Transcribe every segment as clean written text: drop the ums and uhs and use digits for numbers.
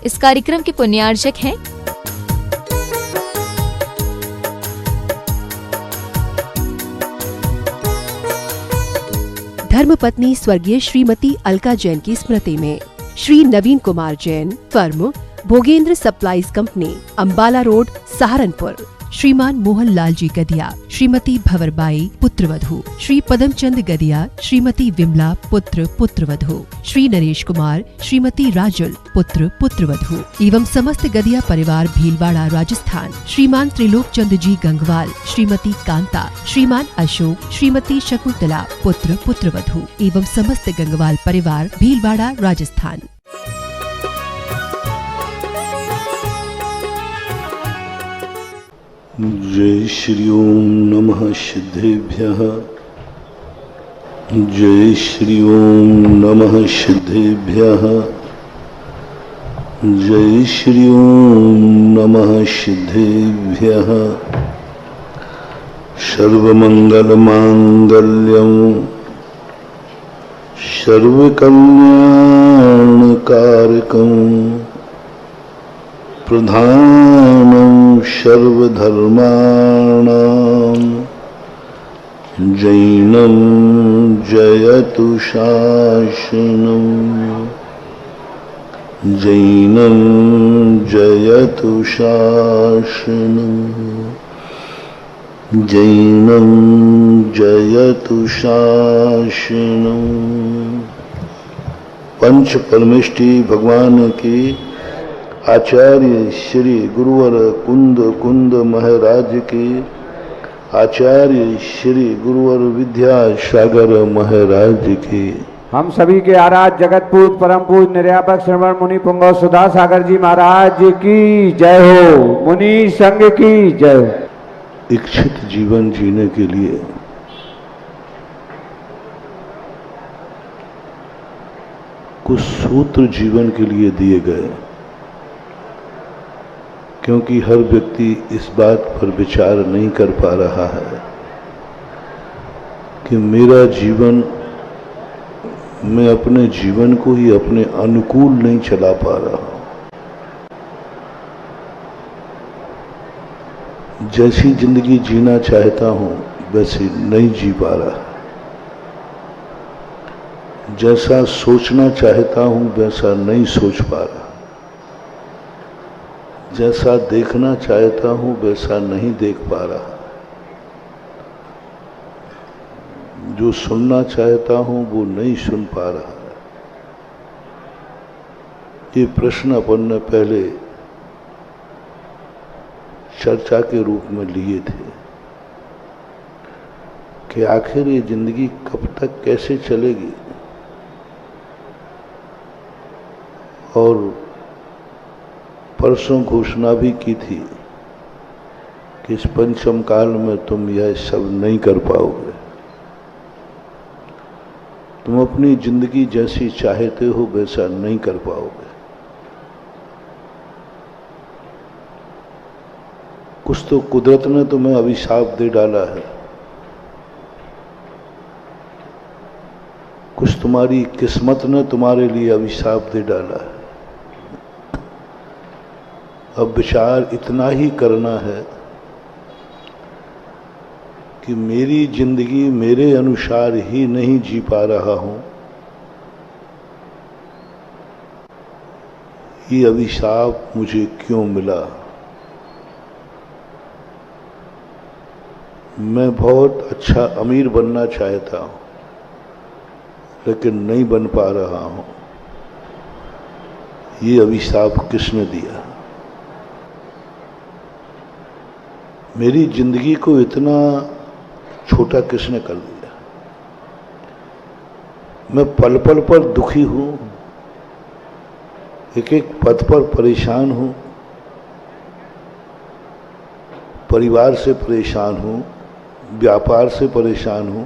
इस कार्यक्रम के पुण्यार्चक हैं धर्मपत्नी स्वर्गीय श्रीमती अलका जैन की स्मृति में Shri Naveen Kumar Jain, firm Bhogendra supplies company, Ambala road, Saharanpur. Shriman Mohan Lal ji Gadia, Shrimati भंवरबाई पुत्रवधू, Shri Padamchand Gadia, Shrimati Vimla पुत्र पुत्रवधू, श्री नरेश कुमार, श्रीमती राजुल पुत्र पुत्रवधू एवं समस्त गदिया परिवार भीलवाड़ा राजस्थान। श्रीमान त्रिलोक चंद जी गंगवाल, श्रीमती कांता, श्रीमान अशोक, श्रीमती शकुंतला पुत्र पुत्रवधू एवं समस्त गंगवाल परिवार भीलवाड़ा राजस्थान। जय श्री ओम नमः सिद्धेभ्यः। जय श्री ओम नमः सिद्धेभ्यः। जय श्री ओम नमः सिद्धेभ्यः। सर्वमंगल मांगल्यं सर्वकल्याणकारकं प्रधानं सर्वधर्माणां जैनं जयतु शासनं। जैनं जयतु शासनं। जैनं जयतु शासनं। पंच परमेष्टि भगवान की आचार्य श्री गुरुवर कुंद कुंद महाराज की, आचार्य श्री गुरुवर विद्यासागर महाराज की, हम सभी के आराध्य जगतपूत परम पूज्य निर्यापक श्रवण मुनि पुंगव सुधा सागर जी महाराज की जय हो। मुनि संघ की जय हो। इच्छित जीवन जीने के लिए कुछ सूत्र जीवन के लिए दिए गए, क्योंकि हर व्यक्ति इस बात पर विचार नहीं कर पा रहा है कि मेरा जीवन, मैं अपने जीवन को ही अपने अनुकूल नहीं चला पा रहा हूं। जैसी जिंदगी जीना चाहता हूं वैसी नहीं जी पा रहा। जैसा सोचना चाहता हूं वैसा नहीं सोच पा रहा। जैसा देखना चाहता हूं वैसा नहीं देख पा रहा। जो सुनना चाहता हूं वो नहीं सुन पा रहा है। ये प्रश्न अपन ने पहले चर्चा के रूप में लिए थे कि आखिर ये जिंदगी कब तक कैसे चलेगी, और परसों घोषणा भी की थी कि इस पंचम काल में तुम यह सब नहीं कर पाओगे। तुम अपनी जिंदगी जैसी चाहते हो वैसा नहीं कर पाओगे। कुछ तो कुदरत ने तुम्हें अभिशाप दे डाला है, कुछ तुम्हारी किस्मत ने तुम्हारे लिए अभिशाप दे डाला है। अब विचार इतना ही करना है कि मेरी जिंदगी मेरे अनुसार ही नहीं जी पा रहा हूं, ये अभिशाप मुझे क्यों मिला। मैं बहुत अच्छा अमीर बनना चाहता हूं लेकिन नहीं बन पा रहा हूं, ये अभिशाप किसने दिया। मेरी जिंदगी को इतना छोटा किसने कर दिया। मैं पल पल पर दुखी हूं, एक एक पद पर परेशान हूं, परिवार से परेशान हूं, व्यापार से परेशान हूं,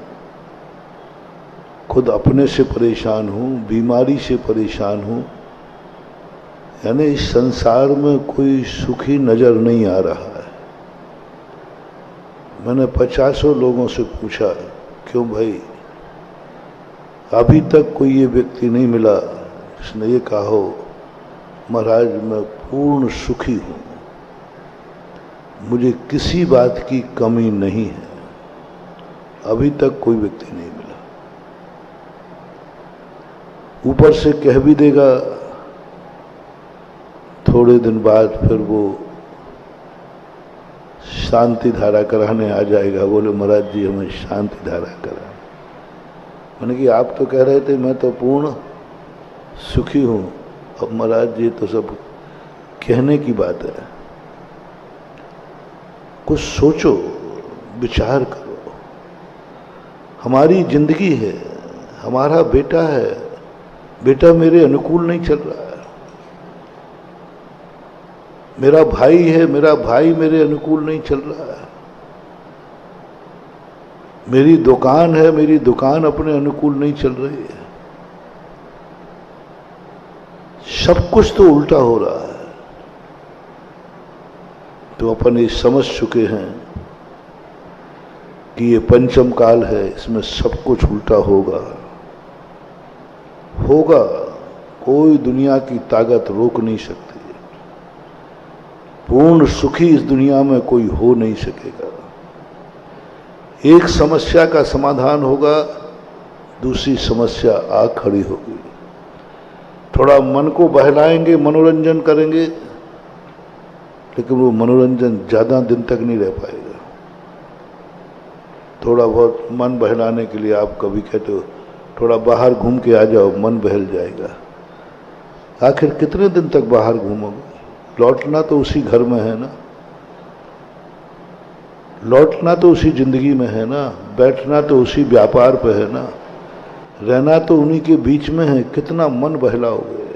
खुद अपने से परेशान हूं, बीमारी से परेशान हूं। यानी इस संसार में कोई सुखी नजर नहीं आ रहा है। मैंने 50 लोगों से पूछा, क्यों भाई, अभी तक कोई ये व्यक्ति नहीं मिला जिसने ये कहा हो महाराज मैं पूर्ण सुखी हूं, मुझे किसी बात की कमी नहीं है। अभी तक कोई व्यक्ति नहीं मिला। ऊपर से कह भी देगा, थोड़े दिन बाद फिर वो शांति धारा कराने आ जाएगा, बोले महाराज जी हमें शांति धारा करा। मैंने कि आप तो कह रहे थे मैं तो पूर्ण सुखी हूं, अब महाराज जी तो सब कहने की बात है। कुछ सोचो, विचार करो। हमारी जिंदगी है, हमारा बेटा है, बेटा मेरे अनुकूल नहीं चल रहा है। मेरा भाई है, मेरा भाई मेरे अनुकूल नहीं चल रहा है। मेरी दुकान है, मेरी दुकान अपने अनुकूल नहीं चल रही है। सब कुछ तो उल्टा हो रहा है। तो अपन ये समझ चुके हैं कि ये पंचम काल है, इसमें सब कुछ उल्टा होगा। कोई दुनिया की ताकत रोक नहीं सकती। पूर्ण सुखी इस दुनिया में कोई हो नहीं सकेगा। एक समस्या का समाधान होगा, दूसरी समस्या आ खड़ी होगी। थोड़ा मन को बहलाएंगे, मनोरंजन करेंगे, लेकिन वो मनोरंजन ज्यादा दिन तक नहीं रह पाएगा। थोड़ा बहुत मन बहलाने के लिए आप कभी कहते हो थोड़ा बाहर घूम के आ जाओ, मन बहल जाएगा। आखिर कितने दिन तक बाहर घूमोगे? लौटना तो उसी घर में है ना, लौटना तो उसी जिंदगी में है ना, बैठना तो उसी व्यापार पे है ना, रहना तो उन्हीं के बीच में है। कितना मन बहलाओगे?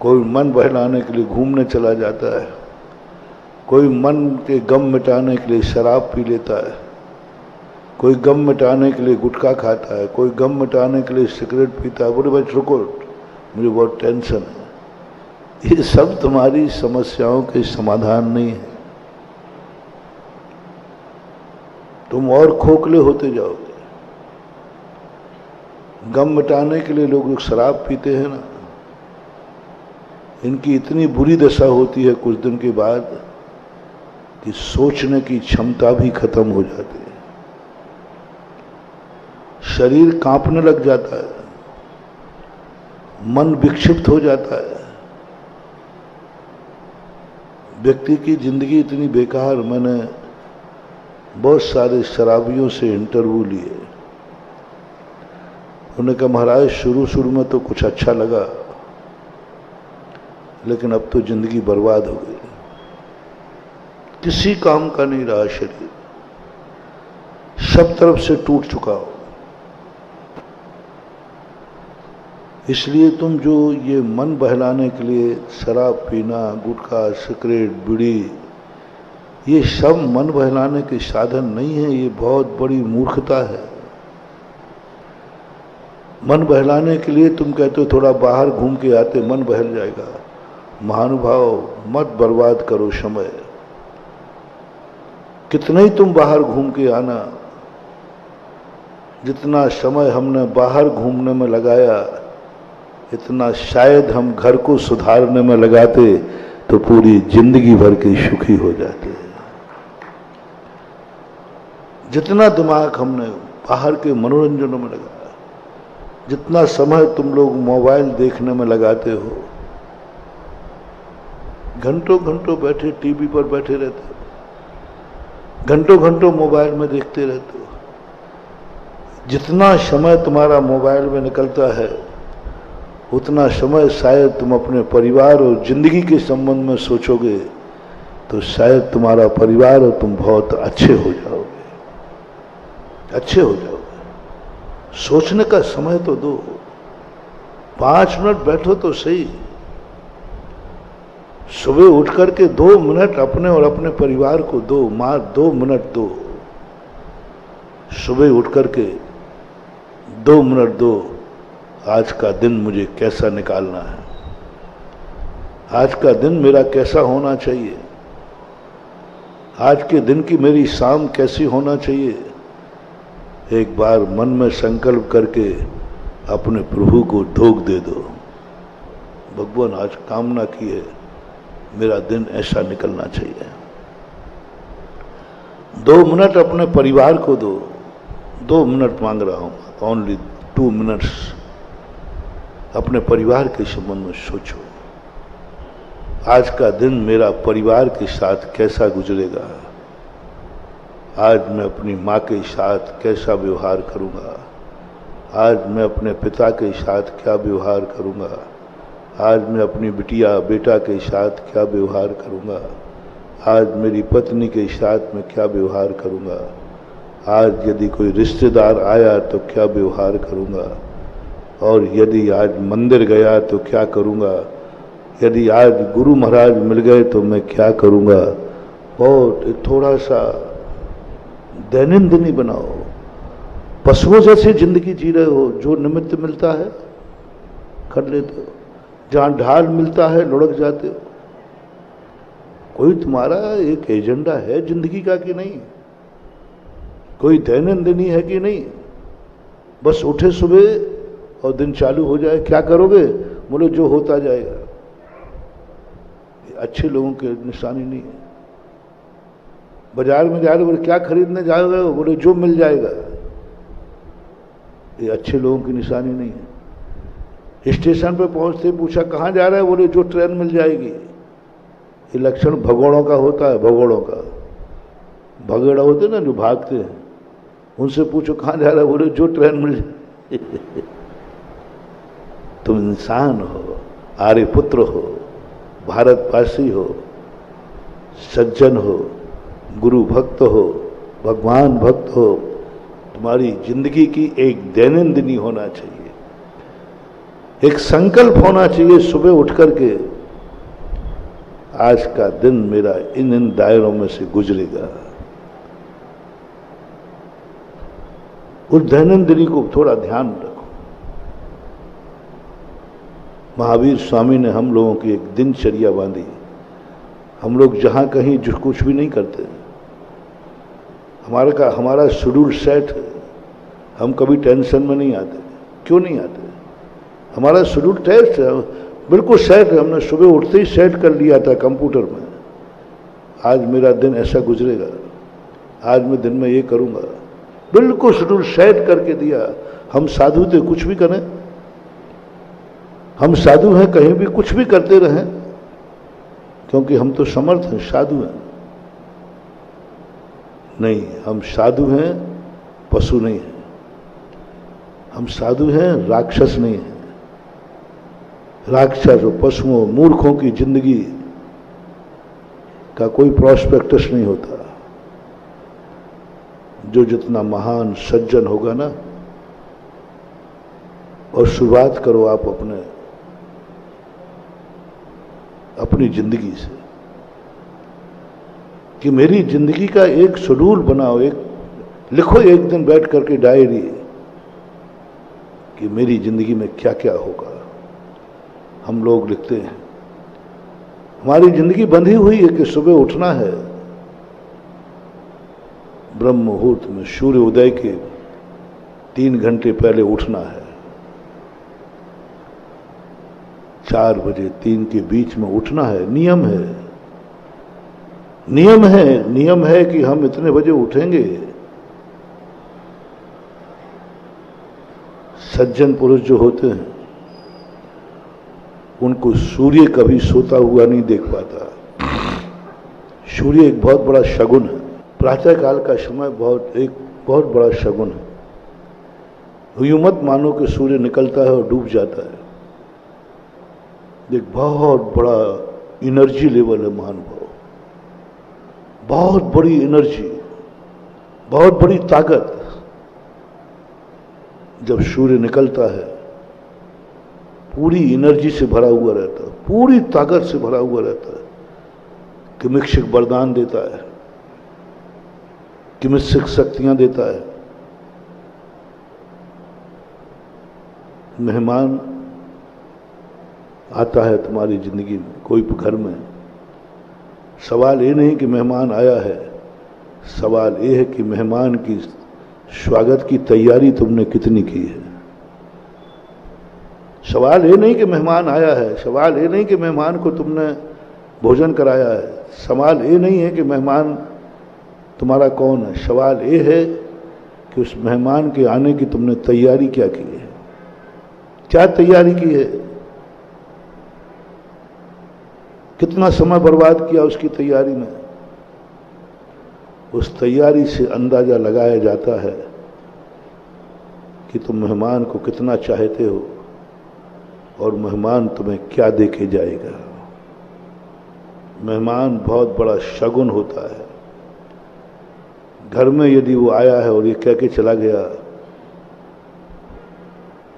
कोई मन बहलाने के लिए घूमने चला जाता है, कोई मन के गम मिटाने के लिए शराब पी लेता है, कोई गम मिटाने के लिए गुटखा खाता है, कोई गम मिटाने के लिए सिगरेट पीता है। बोले भाई रुको, मुझे बहुत टेंशन है। ये सब तुम्हारी समस्याओं के समाधान नहीं है। तुम और खोखले होते जाओगे। गम मिटाने के लिए लोग शराब पीते हैं ना, इनकी इतनी बुरी दशा होती है कुछ दिन के बाद कि सोचने की क्षमता भी खत्म हो जाती है। शरीर कांपने लग जाता है, मन विक्षिप्त हो जाता है। व्यक्ति की जिंदगी इतनी बेकार। मैंने बहुत सारे शराबियों से इंटरव्यू लिए। उन्होंने कहा महाराज शुरू में तो कुछ अच्छा लगा, लेकिन अब तो जिंदगी बर्बाद हो गई, किसी काम का नहीं रहा शरीर, सब तरफ से टूट चुका हो। इसलिए तुम जो ये मन बहलाने के लिए शराब पीना, गुटखा, सिगरेट, बीड़ी, ये सब मन बहलाने के साधन नहीं है। ये बहुत बड़ी मूर्खता है। मन बहलाने के लिए तुम कहते हो थोड़ा बाहर घूम के आते मन बहल जाएगा। महानुभाव, मत बर्बाद करो समय। कितना ही तुम बाहर घूम के आना, जितना समय हमने बाहर घूमने में लगाया, इतना शायद हम घर को सुधारने में लगाते तो पूरी जिंदगी भर के सुखी हो जाते। जितना दिमाग हमने बाहर के मनोरंजनों में लगाया, जितना समय तुम लोग मोबाइल देखने में लगाते हो, घंटों घंटों बैठे टीवी पर बैठे रहते हो, घंटों घंटों मोबाइल में देखते रहते हो। जितना समय तुम्हारा मोबाइल में निकलता है, उतना समय शायद तुम अपने परिवार और जिंदगी के संबंध में सोचोगे तो शायद तुम्हारा परिवार और तुम बहुत अच्छे हो जाओगे, अच्छे हो जाओगे। सोचने का समय तो दो, 5 मिनट बैठो तो सही। सुबह उठ करके 2 मिनट अपने और अपने परिवार को दो, 2 मिनट दो। सुबह उठ करके 2 मिनट दो। आज का दिन मुझे कैसा निकालना है, आज का दिन मेरा कैसा होना चाहिए, आज के दिन की मेरी शाम कैसी होना चाहिए। एक बार मन में संकल्प करके अपने प्रभु को धोख दे दो। भगवान आज कामना की है मेरा दिन ऐसा निकलना चाहिए। 2 मिनट अपने परिवार को दो, 2 मिनट मांग रहा हूं, ओनली 2 मिनट्स अपने परिवार के संबंध में सोचो। आज का दिन मेरा परिवार के साथ कैसा गुजरेगा? आज मैं अपनी माँ के साथ कैसा व्यवहार करूंगा? आज मैं अपने पिता के साथ क्या व्यवहार करूंगा? आज मैं अपनी बिटिया बेटा के साथ क्या व्यवहार करूंगा? आज मेरी पत्नी के साथ मैं क्या व्यवहार करूंगा? आज यदि कोई रिश्तेदार आया तो क्या व्यवहार करूंगा? और यदि आज मंदिर गया तो क्या करूंगा? यदि आज गुरु महाराज मिल गए तो मैं क्या करूंगा? और थोड़ा सा दैनंदिनी बनाओ। पशुओं जैसे जिंदगी जी रहे हो, जो निमित्त मिलता है कर लेते हो, जहां ढाल मिलता है लुढ़क जाते हो। कोई तुम्हारा एक एजेंडा है जिंदगी का कि नहीं? कोई दैनंदिनी है कि नहीं? बस उठे सुबह और दिन चालू हो जाए, क्या करोगे? बोले जो होता जाएगा। ये अच्छे लोगों की निशानी नहीं है। बाजार में जा रहे बोले क्या खरीदने जाओगे? बोले जो मिल जाएगा। ये अच्छे लोगों की निशानी नहीं है। स्टेशन पे पहुंचते पूछा कहाँ जा रहा है? बोले जो ट्रेन मिल जाएगी। ये लक्षण भगोड़ों का होता है, भगोड़ों का। भगेड़ा होते ना जो भागते हैं, उनसे पूछो कहाँ जा रहा है? बोले जो ट्रेन मिल जाए। तुम इंसान हो, आर्यपुत्र हो, भारतवासी हो, सज्जन हो, गुरु भक्त हो, भगवान भक्त हो। तुम्हारी जिंदगी की एक दैनंदिनी होना चाहिए, एक संकल्प होना चाहिए सुबह उठ करके आज का दिन मेरा इन दायरों में से गुजरेगा। उस दैनंदिनी को थोड़ा ध्यान रखो। महावीर स्वामी ने हम लोगों की एक दिनचर्या बांधी। हम लोग जहां कहीं जो कुछ भी नहीं करते, हमारा शेड्यूल सेट है। हम कभी टेंशन में नहीं आते। क्यों नहीं आते? हमारा शेड्यूल टेस्ट है, बिल्कुल सेट है। हमने सुबह उठते ही सेट कर लिया था कंप्यूटर में, आज मेरा दिन ऐसा गुजरेगा, आज मैं दिन में ये करूंगा। बिल्कुल शेड्यूल सेट करके दिया। हम साधु थे, कुछ भी करें। हम साधु हैं, कहीं भी कुछ भी करते रहें, क्योंकि हम तो समर्थ हैं, साधु हैं। नहीं, हम साधु हैं, पशु नहीं हैं। हम साधु हैं, राक्षस नहीं हैं। राक्षस और पशुओं मूर्खों की जिंदगी का कोई प्रोस्पेक्टस नहीं होता। जो जितना महान सज्जन होगा ना, और शुरुआत करो आप अपनी जिंदगी से कि मेरी जिंदगी का एक शेड्यूल बनाओ, एक लिखो एक दिन बैठ करके डायरी कि मेरी जिंदगी में क्या क्या होगा। हम लोग लिखते हैं, हमारी जिंदगी बंधी हुई है कि सुबह उठना है, ब्रह्म मुहूर्त में सूर्य उदय के 3 घंटे पहले उठना है। 4 बजे 3 के बीच में उठना है। नियम है, नियम है, नियम है कि हम इतने बजे उठेंगे। सज्जन पुरुष जो होते हैं उनको सूर्य कभी सोता हुआ नहीं देख पाता। सूर्य एक बहुत बड़ा शगुन है। प्रातः काल का समय एक बहुत बड़ा शगुन है। यूं मत मानो कि सूर्य निकलता है और डूब जाता है। एक बहुत बड़ा एनर्जी लेवल है महानुभाव, बहुत बड़ी एनर्जी, बहुत बड़ी ताकत। जब सूर्य निकलता है पूरी एनर्जी से भरा हुआ रहता है, पूरी ताकत से भरा हुआ रहता है। किमिक्षिक वरदान देता है, किमिक्षिक शक्तियां देता है। मेहमान आता है तुम्हारी जिंदगी में, कोई घर में, सवाल ये नहीं कि मेहमान आया है, सवाल ये है कि मेहमान की स्वागत की तैयारी तुमने कितनी की है। सवाल ये नहीं कि मेहमान आया है, सवाल ये नहीं कि मेहमान को तुमने भोजन कराया है, सवाल ये नहीं है कि मेहमान तुम्हारा कौन है, सवाल ये है कि उस मेहमान के आने की तुमने तैयारी क्या की है, क्या तैयारी की है, कितना समय बर्बाद किया उसकी तैयारी में। उस तैयारी से अंदाजा लगाया जाता है कि तुम मेहमान को कितना चाहते हो और मेहमान तुम्हें क्या दे के जाएगा। मेहमान बहुत बड़ा शगुन होता है। घर में यदि वो आया है और ये कह के चला गया,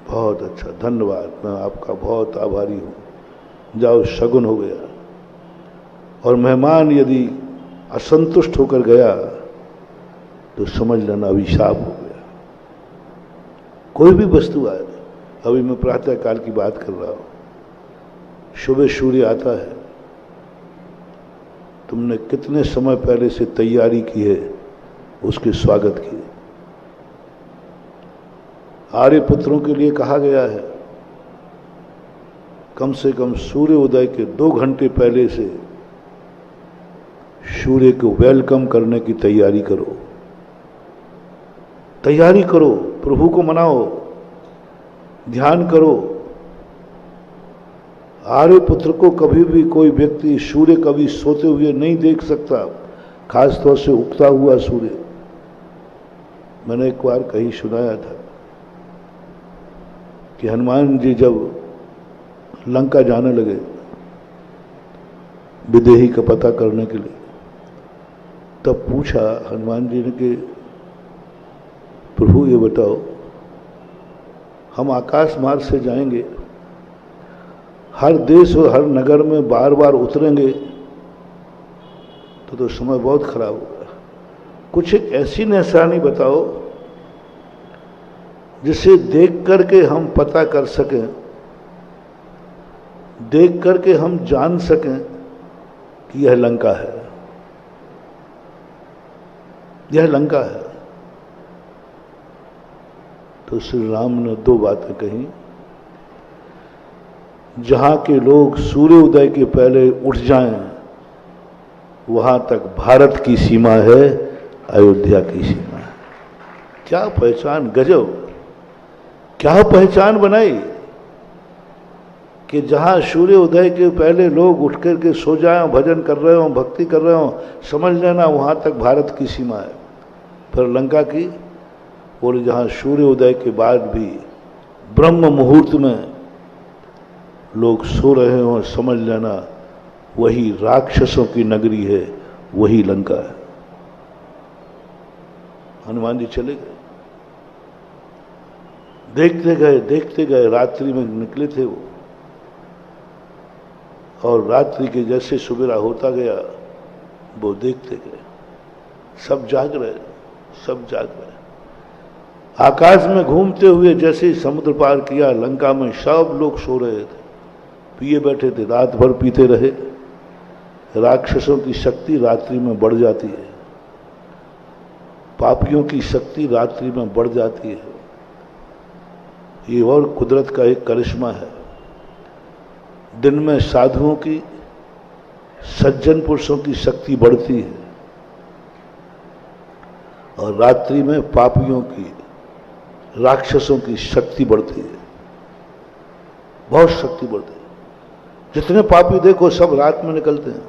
बहुत अच्छा, धन्यवाद, मैं आपका बहुत आभारी हूँ, जाओ, शगुन हो गया। और मेहमान यदि असंतुष्ट होकर गया तो समझ लेना अभिशाप हो गया। कोई भी वस्तु आए, अभी मैं प्रातः काल की बात कर रहा हूं, सुबह सूर्य आता है, तुमने कितने समय पहले से तैयारी की है उसके स्वागत की। आर्यपुत्रों के लिए कहा गया है कम से कम सूर्य उदय के 2 घंटे पहले से सूर्य को वेलकम करने की तैयारी करो, तैयारी करो, प्रभु को मनाओ, ध्यान करो। आर्यपुत्र को कभी भी कोई व्यक्ति सूर्य कभी सोते हुए नहीं देख सकता, खासतौर से उगता हुआ सूर्य। मैंने एक बार कहीं सुनाया था कि हनुमान जी जब लंका जाने लगे विदेही का पता करने के लिए, तब पूछा हनुमान जी ने कि प्रभु ये बताओ, हम आकाश मार्ग से जाएंगे, हर देश और हर नगर में बार बार उतरेंगे तो समय बहुत खराब होगा। कुछ एक ऐसी निशानी बताओ जिसे देख करके हम पता कर सकें, देख करके हम जान सकें कि यह लंका है, यह लंका है। तो श्री राम ने 2 बातें कही, जहां के लोग सूर्य उदय के पहले उठ जाएं, वहां तक भारत की सीमा है, अयोध्या की सीमा है। क्या पहचान, गजब, क्या पहचान बनाई कि जहां सूर्य उदय के पहले लोग उठ करके सो जाएं, भजन कर रहे हो, भक्ति कर रहे हो, समझ लेना वहां तक भारत की सीमा है। फिर लंका की, और जहां सूर्य उदय के बाद भी ब्रह्म मुहूर्त में लोग सो रहे हो, समझ लेना वही राक्षसों की नगरी है, वही लंका है। हनुमान जी चले गए, देखते गए, रात्रि में निकले थे वो, और रात्रि के जैसे सुबेरा होता गया वो देखते गए, सब जाग रहे, सब जाग रहे। आकाश में घूमते हुए जैसे ही समुद्र पार किया, लंका में सब लोग सो रहे थे, पिए बैठे थे, रात भर पीते रहे। राक्षसों की शक्ति रात्रि में बढ़ जाती है, पापियों की शक्ति रात्रि में बढ़ जाती है। ये और कुदरत का एक करिश्मा है। दिन में साधुओं की, सज्जन पुरुषों की शक्ति बढ़ती है, और रात्रि में पापियों की, राक्षसों की शक्ति बढ़ती है, बहुत शक्ति बढ़ती है। जितने पापी देखो सब रात में निकलते हैं,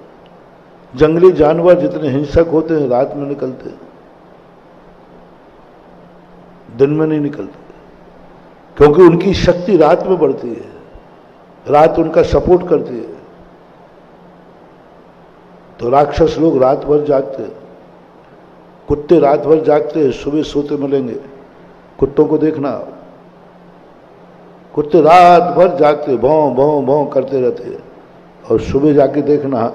जंगली जानवर जितने हिंसक होते हैं रात में निकलते हैं, दिन में नहीं निकलते, क्योंकि उनकी शक्ति रात में बढ़ती है, रात उनका सपोर्ट करती है। तो राक्षस लोग रात भर जागते हैं, कुत्ते रात भर जागते हैं, सुबह सोते मिलेंगे। कुत्तों को देखना, कुत्ते रात भर जागते, भौं भौं भौं करते रहते हैं, और सुबह जाके देखना,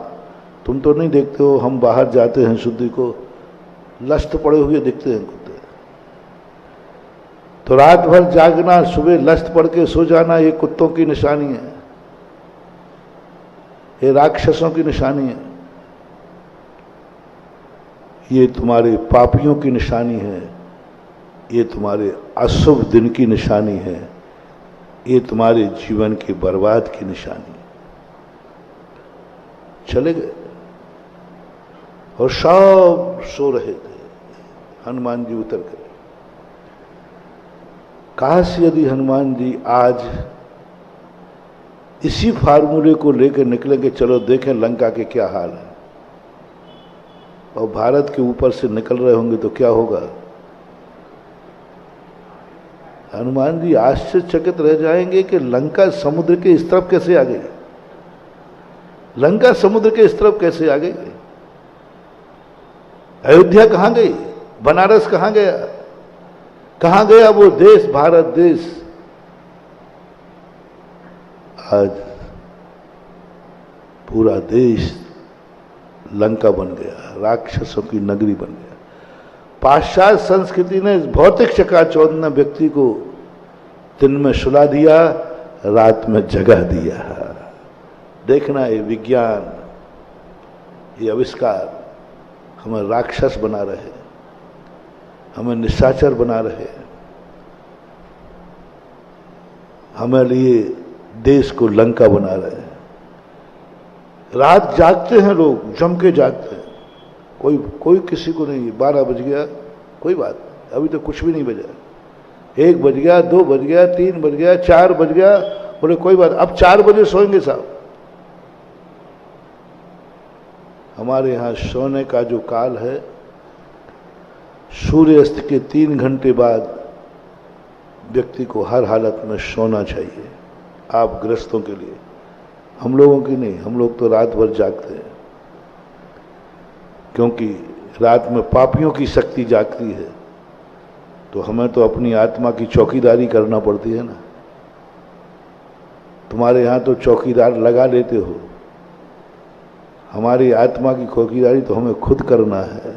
तुम तो नहीं देखते हो, हम बाहर जाते हैं शुद्धि को, लस्त पड़े हुए दिखते हैं कुत्ते। तो रात भर जागना, सुबह लस्त पड़ के सो जाना, ये कुत्तों की निशानी है, ये राक्षसों की निशानी है, ये तुम्हारे पापियों की निशानी है, ये तुम्हारे अशुभ दिन की निशानी है, ये तुम्हारे जीवन के बर्बाद की निशानी। चले गए और सब सो रहे थे। हनुमान जी उतर गए। काश यदि हनुमान जी आज इसी फार्मूले को लेकर निकलेंगे, चलो देखें लंका के क्या हाल है, और भारत के ऊपर से निकल रहे होंगे तो क्या होगा। हनुमान जी आश्चर्यचकित रह जाएंगे कि लंका समुद्र के इस तरफ कैसे आ गई, लंका समुद्र के इस तरफ कैसे आ गई, अयोध्या कहां गई, बनारस कहां गया, कहां गया वो देश, भारत देश। आज पूरा देश लंका बन गया, राक्षसों की नगरी बन गया। पाश्चात्य संस्कृति ने इस भौतिक चकाचौंध ने व्यक्ति को दिन में सुला दिया, रात में जगा दिया। देखना, ये विज्ञान, ये आविष्कार हमें राक्षस बना रहे, हमें निशाचर बना रहे, हमें लिए देश को लंका बना रहे हैं। रात जागते हैं लोग, जम के जागते हैं, कोई किसी को नहीं। 12 बज गया, कोई बात, अभी तो कुछ भी नहीं बजा। 1 बज गया, 2 बज गया, 3 बज गया, 4 बज गया, बोले कोई बात, अब 4 बजे सोएंगे साहब। हमारे यहाँ सोने का जो काल है, सूर्यास्त के 3 घंटे बाद व्यक्ति को हर हालत में सोना चाहिए। आप गृहस्थों के लिए, हम लोगों की नहीं, हम लोग तो रात भर जागते हैं, क्योंकि रात में पापियों की शक्ति जागती है, तो हमें तो अपनी आत्मा की चौकीदारी करना पड़ती है ना। तुम्हारे यहाँ तो चौकीदार लगा लेते हो, हमारी आत्मा की चौकीदारी तो हमें खुद करना है।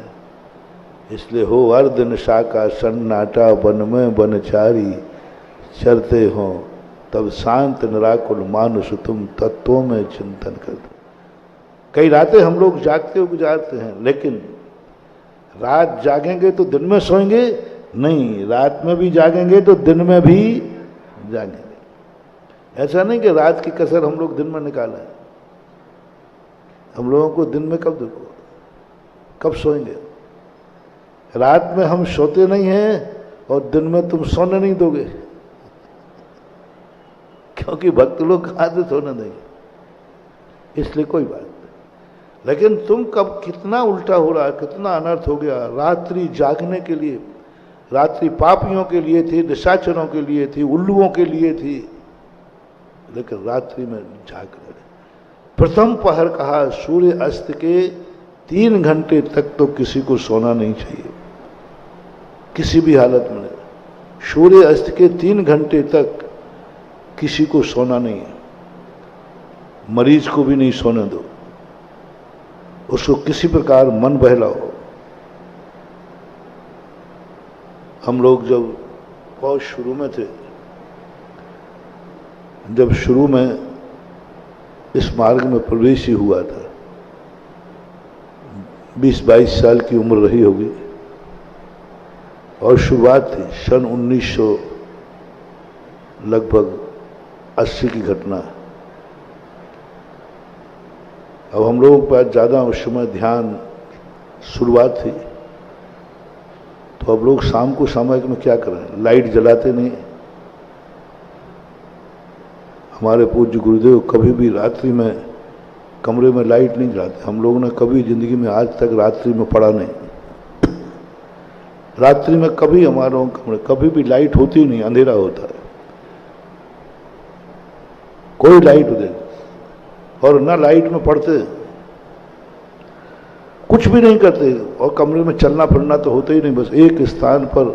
इसलिए हो अर्ध निशा का सन्नाटा, वन में बनचारी चरते हो, तब शांत निराकुल मानुष तुम तत्वों में चिंतन करते। कई रातें हम लोग जागते हुए गुजारते हैं, लेकिन रात जागेंगे तो दिन में सोएंगे नहीं, रात में भी जागेंगे तो दिन में भी जागेंगे। ऐसा नहीं कि रात की कसर हम लोग दिन में निकालें। हम लोगों को दिन में कब देखो, कब सोएंगे। रात में हम सोते नहीं हैं और दिन में तुम सोने नहीं दोगे, क्योंकि भक्त लोग कहाँ से सोने देंगे। इसलिए कोई बात नहीं, लेकिन तुम कब, कितना उल्टा हो रहा है, कितना अनर्थ हो गया। रात्रि जागने के लिए, रात्रि पापियों के लिए थी, निशाचरों के लिए थी, उल्लुओं के लिए थी, लेकिन रात्रि में जाग रहे। प्रथम पहर कहा, सूर्य अस्त के 3 घंटे तक तो किसी को सोना नहीं चाहिए, किसी भी हालत में। सूर्य अस्त के 3 घंटे तक किसी को सोना नहीं है, मरीज को भी नहीं सोने दो, उसको किसी प्रकार मन बहलाओ। हम लोग जब बहुत शुरू में थे, जब शुरू में इस मार्ग में प्रवेश ही हुआ था, 20-22 साल की उम्र रही होगी, और शुरुआत थी सन 1900 लगभग 80 की घटना। अब हम लोगों के पास ज़्यादा उस समय ध्यान, शुरुआत थी, तो अब लोग शाम को सामयिक में क्या करें, लाइट जलाते नहीं। हमारे पूज्य गुरुदेव कभी भी रात्रि में कमरे में लाइट नहीं जलाते। हम लोगों ने कभी जिंदगी में आज तक रात्रि में पढ़ा नहीं, रात्रि में कभी हमारे कमरे कभी भी लाइट होती नहीं, अंधेरा होता है, कोई लाइट दे, और ना लाइट में पढ़ते, कुछ भी नहीं करते, और कमरे में चलना फिरना तो होता ही नहीं, बस एक स्थान पर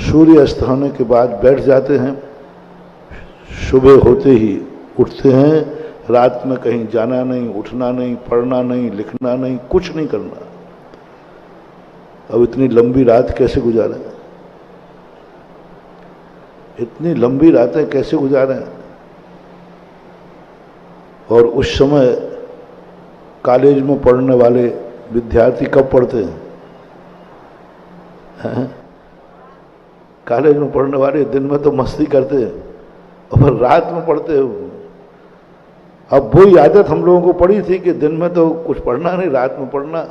सूर्य अस्त होने के बाद बैठ जाते हैं, सुबह होते ही उठते हैं, रात में कहीं जाना नहीं, उठना नहीं, पढ़ना नहीं, लिखना नहीं, कुछ नहीं करना। अब इतनी लंबी रात कैसे गुजारें, इतनी लंबी रातें कैसे गुजारें। और उस समय कॉलेज में पढ़ने वाले विद्यार्थी कब पढ़ते हैं? कॉलेज में पढ़ने वाले दिन में तो मस्ती करते हैं, और रात में पढ़ते हो। अब वही आदत हम लोगों को पड़ी थी कि दिन में तो कुछ पढ़ना नहीं, रात में पढ़ना,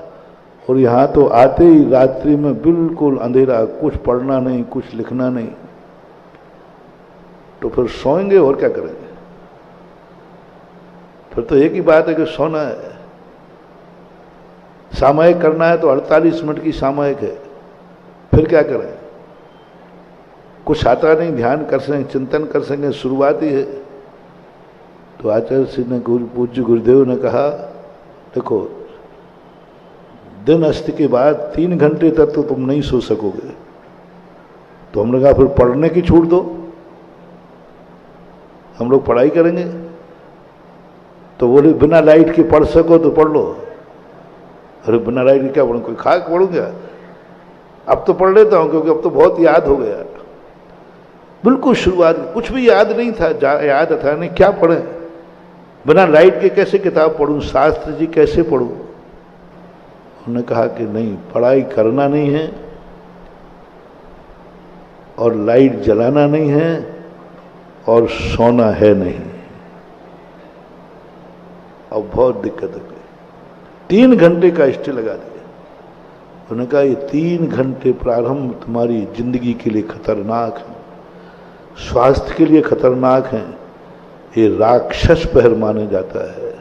और यहाँ तो आते ही रात्रि में बिल्कुल अंधेरा, कुछ पढ़ना नहीं, कुछ लिखना नहीं, तो फिर सोएंगे और क्या करेंगे? फिर तो एक ही बात है कि सोना है। सामयिक करना है तो 48 मिनट की सामयिक है, फिर क्या करें? कुछ आता नहीं, ध्यान कर सकें, चिंतन कर सकें, शुरुआत ही है। तो आचार्य श्री ने पूज्य गुरुदेव ने कहा, देखो दिन अस्त के बाद 3 घंटे तक तो तुम नहीं सो सकोगे, तो हमने कहा फिर पढ़ने की छूट दो, हम लोग पढ़ाई करेंगे। तो बोले बिना लाइट के पढ़ सको तो पढ़ लो। अरे बिना लाइट के क्या पढ़ूं, कोई खाक पढ़ूं क्या? अब तो पढ़ लेता हूं क्योंकि अब तो बहुत याद हो गया। बिल्कुल शुरुआत कुछ भी याद नहीं था, याद था नहीं, क्या पढ़े? बिना लाइट के कैसे किताब पढ़ूं, शास्त्र जी कैसे पढ़ूं? उन्होंने कहा कि नहीं, पढ़ाई करना नहीं है और लाइट जलाना नहीं है और सोना है नहीं। अब बहुत दिक्कत हो गई। 3 घंटे का स्टे लगा दिया। उन्होंने कहा ये 3 घंटे प्रारंभ तुम्हारी जिंदगी के लिए खतरनाक है, स्वास्थ्य के लिए खतरनाक है, ये राक्षस पहर माने जाता है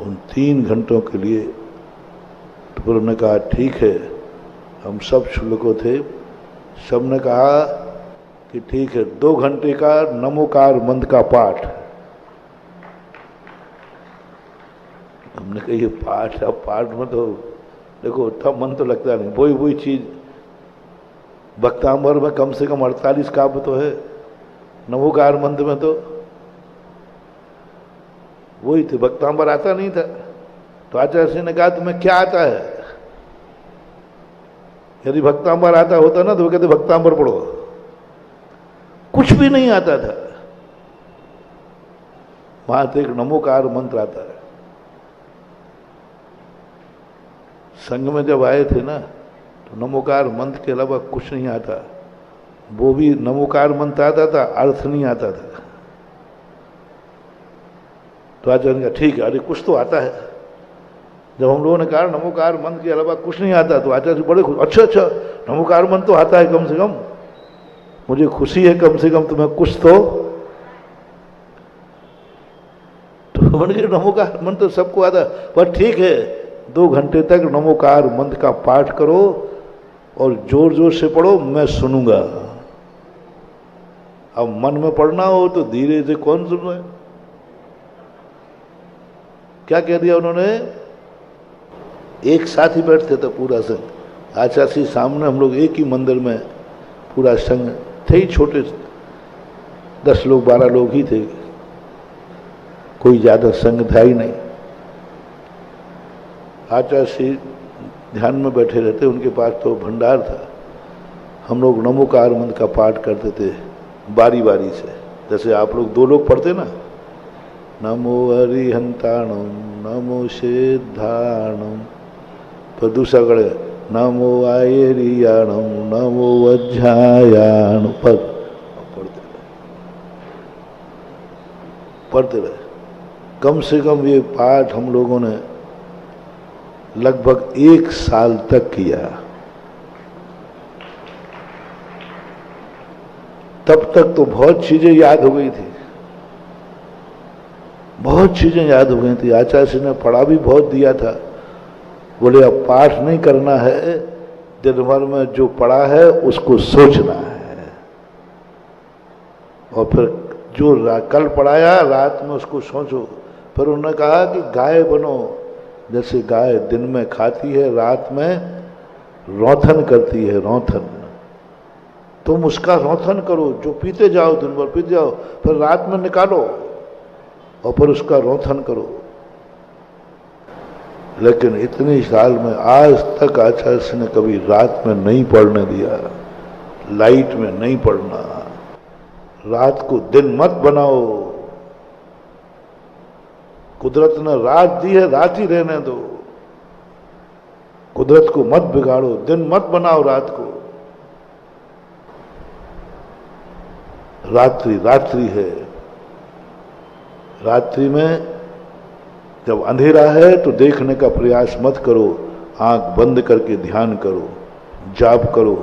उन 3 घंटों के लिए। तो फिर उन्होंने कहा ठीक है, हम सब शुल्को थे, सब ने कहा कि ठीक है, 2 घंटे का नमोकार मंत्र का पाठ। हमने कहा ये पाठ, अब पाठ में तो देखो उतना मन तो लगता नहीं, वही चीज भक्तांबर में कम से कम 48 काव्य तो है, नमोकार मंत्र में तो वही थे, भक्तांबर आता नहीं था। तो आचार्य सिंह ने कहा तुम्हें क्या आता है? यदि भक्तांबर आता होता ना तो वो कहते भक्तांबर पढ़ो। कुछ भी नहीं आता था। वहां तो एक नमोकार मंत्र आता है। संघ में जब आए थे ना तो नमोकार मंत्र के अलावा कुछ नहीं आता। वो भी नमोकार मंत्र आता था, अर्थ नहीं आता था। तो आचार्य ने कहा ठीक है, अरे कुछ तो आता है। जब हम लोगों ने कहा नमोकार मंत्र के अलावा कुछ नहीं आता तो आचार्य बड़े खुश, अच्छा नमोकार मंत्र तो आता है, कम से कम मुझे खुशी है, कम से कम तुम्हें कुछ तो मैंने कहा नमोकार मंत्र तो सबको आता, पर ठीक है 2 घंटे तक नमोकार मंत्र का पाठ करो और जोर जोर से पढ़ो, मैं सुनूंगा। अब मन में पढ़ना हो तो धीरे से कौन सुन रहा है? क्या कह दिया उन्होंने? एक साथ ही बैठते थे पूरा संघ। आचार्य सामने हम लोग एक ही मंदिर में पूरा संघ थे, ही छोटे 10 लोग 12 लोग ही थे, कोई ज्यादा संघ था ही नहीं। आचार्य ध्यान में बैठे रहते, उनके पास तो भंडार था। हम लोग नमोकार मंत्र का पाठ करते थे बारी बारी से, जैसे आप लोग 2 लोग पढ़ते ना, नमो अरिहंताणम नमो सिद्धाणम, तो दूसरा गढ़ नमो आयरियाणम नमो वज्रायाण, पढ़ते रहे। कम से कम ये पाठ हम लोगों ने लगभग 1 साल तक किया। तब तक तो बहुत चीजें याद हो गई थी, बहुत चीजें याद हो गई थी। आचार्य ने पढ़ा भी बहुत दिया था। बोले अब पाठ नहीं करना है, दिन भर में जो पढ़ा है उसको सोचना है, और फिर जो कल पढ़ाया रात में उसको सोचो। फिर उन्होंने कहा कि गाय बनो, जैसे गाय दिन में खाती है, रात में रौथन करती है, रौथन। तुम उसका रौथन करो, जो पीते जाओ, दिन भर पीते जाओ, फिर रात में निकालो और फिर उसका रौथन करो। लेकिन इतने साल में आज तक आचार्य ने कभी रात में नहीं पढ़ने दिया, लाइट में नहीं पढ़ना। रात को दिन मत बनाओ, कुदरत ने रात दी है, रात ही रहने दो। कुदरत को मत बिगाड़ो, दिन मत बनाओ रात को। रात्रि रात्रि है। रात्रि में जब अंधेरा है तो देखने का प्रयास मत करो, आंख बंद करके ध्यान करो, जाप करो,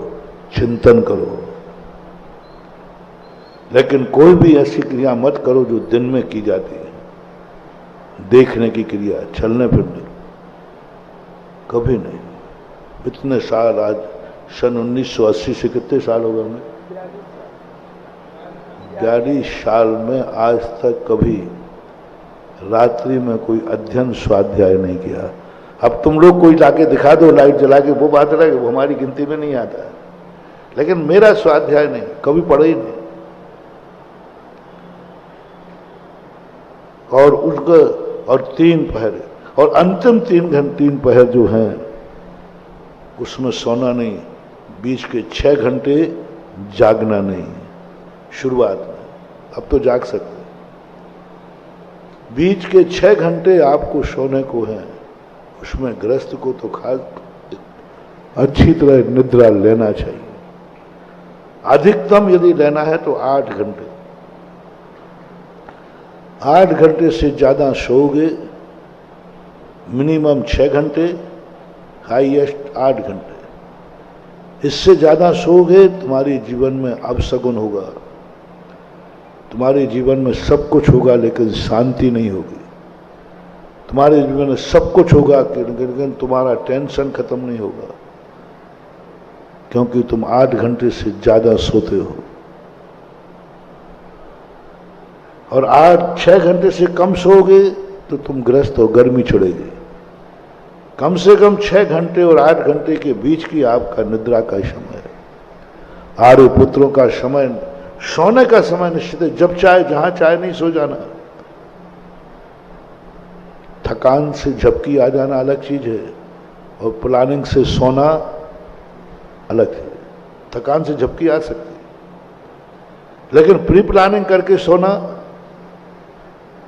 चिंतन करो। लेकिन कोई भी ऐसी क्रिया मत करो जो दिन में की जाती है, देखने की क्रिया, चलने फिरने, कभी नहीं। इतने साल, आज सन 1980 से कितने साल हो गए हमें? 42 साल में आज तक कभी रात्रि में कोई अध्ययन स्वाध्याय नहीं किया। अब तुम लोग कोई लाके दिखा दो लाइट जला के, वो बात अलग है, वो हमारी गिनती में नहीं आता है। लेकिन मेरा स्वाध्याय नहीं, कभी पढ़ा ही नहीं। और उसका और 3 पहर, और अंतिम 3 पहर जो हैं उसमें सोना नहीं, बीच के 6 घंटे जागना नहीं। शुरुआत में, अब तो जाग सकते, बीच के 6 घंटे आपको सोने को हैं, उसमें गृहस्थ को तो खास अच्छी तरह निद्रा लेना चाहिए। अधिकतम यदि लेना है तो 8 घंटे। 8 घंटे से ज्यादा सोओगे, मिनिमम 6 घंटे, हाईएस्ट 8 घंटे। इससे ज्यादा सोओगे तुम्हारे जीवन में अपशगुन होगा, तुम्हारे जीवन में सब कुछ होगा लेकिन शांति नहीं होगी। तुम्हारे जीवन में सब कुछ होगा लेकिन तुम्हारा टेंशन खत्म नहीं होगा, क्योंकि तुम 8 घंटे से ज्यादा सोते हो। और 6 घंटे से कम सोओगे तो तुम ग्रस्त हो, गर्मी चढ़ेगी। कम से कम 6 घंटे और 8 घंटे के बीच की आपका निद्रा का समय है। आर्य पुत्रों का समय, सोने का समय निश्चित है। जब चाहे जहां चाहे नहीं सो जाना। थकान से झपकी आ जाना अलग चीज है, और प्लानिंग से सोना अलग है। थकान से झपकी आ सकती है, लेकिन प्री प्लानिंग करके सोना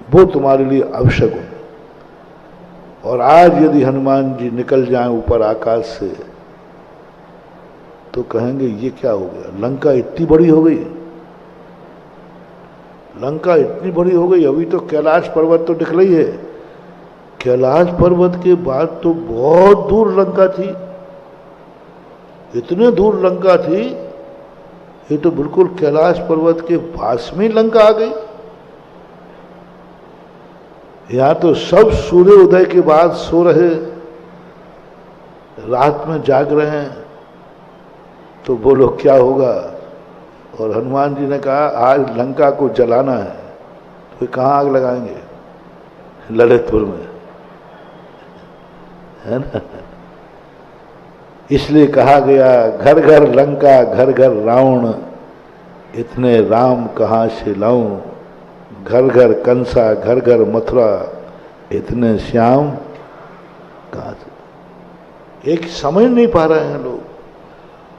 वो तुम्हारे लिए आवश्यक हो। और आज यदि हनुमान जी निकल जाएं ऊपर आकाश से तो कहेंगे ये क्या हो गया, लंका इतनी बड़ी हो गई, लंका इतनी बड़ी हो गई। अभी तो कैलाश पर्वत तो दिख रही है, कैलाश पर्वत के बाद तो बहुत दूर लंका थी। इतने दूर लंका थी, ये तो बिल्कुल कैलाश पर्वत के पास में लंका आ गई। यहां तो सब सूर्य उदय के बाद सो रहे, रात में जाग रहे हैं, तो बोलो क्या होगा। और हनुमान जी ने कहा आज लंका को जलाना है, तो कहां आग लगाएंगे? ललितपुर में, है ना। इसलिए कहा गया घर घर लंका घर घर रावण, इतने राम कहां से लाऊं। घर घर कंसा घर घर मथुरा, इतने श्याम कहां से। एक समझ नहीं पा रहे हैं लोग,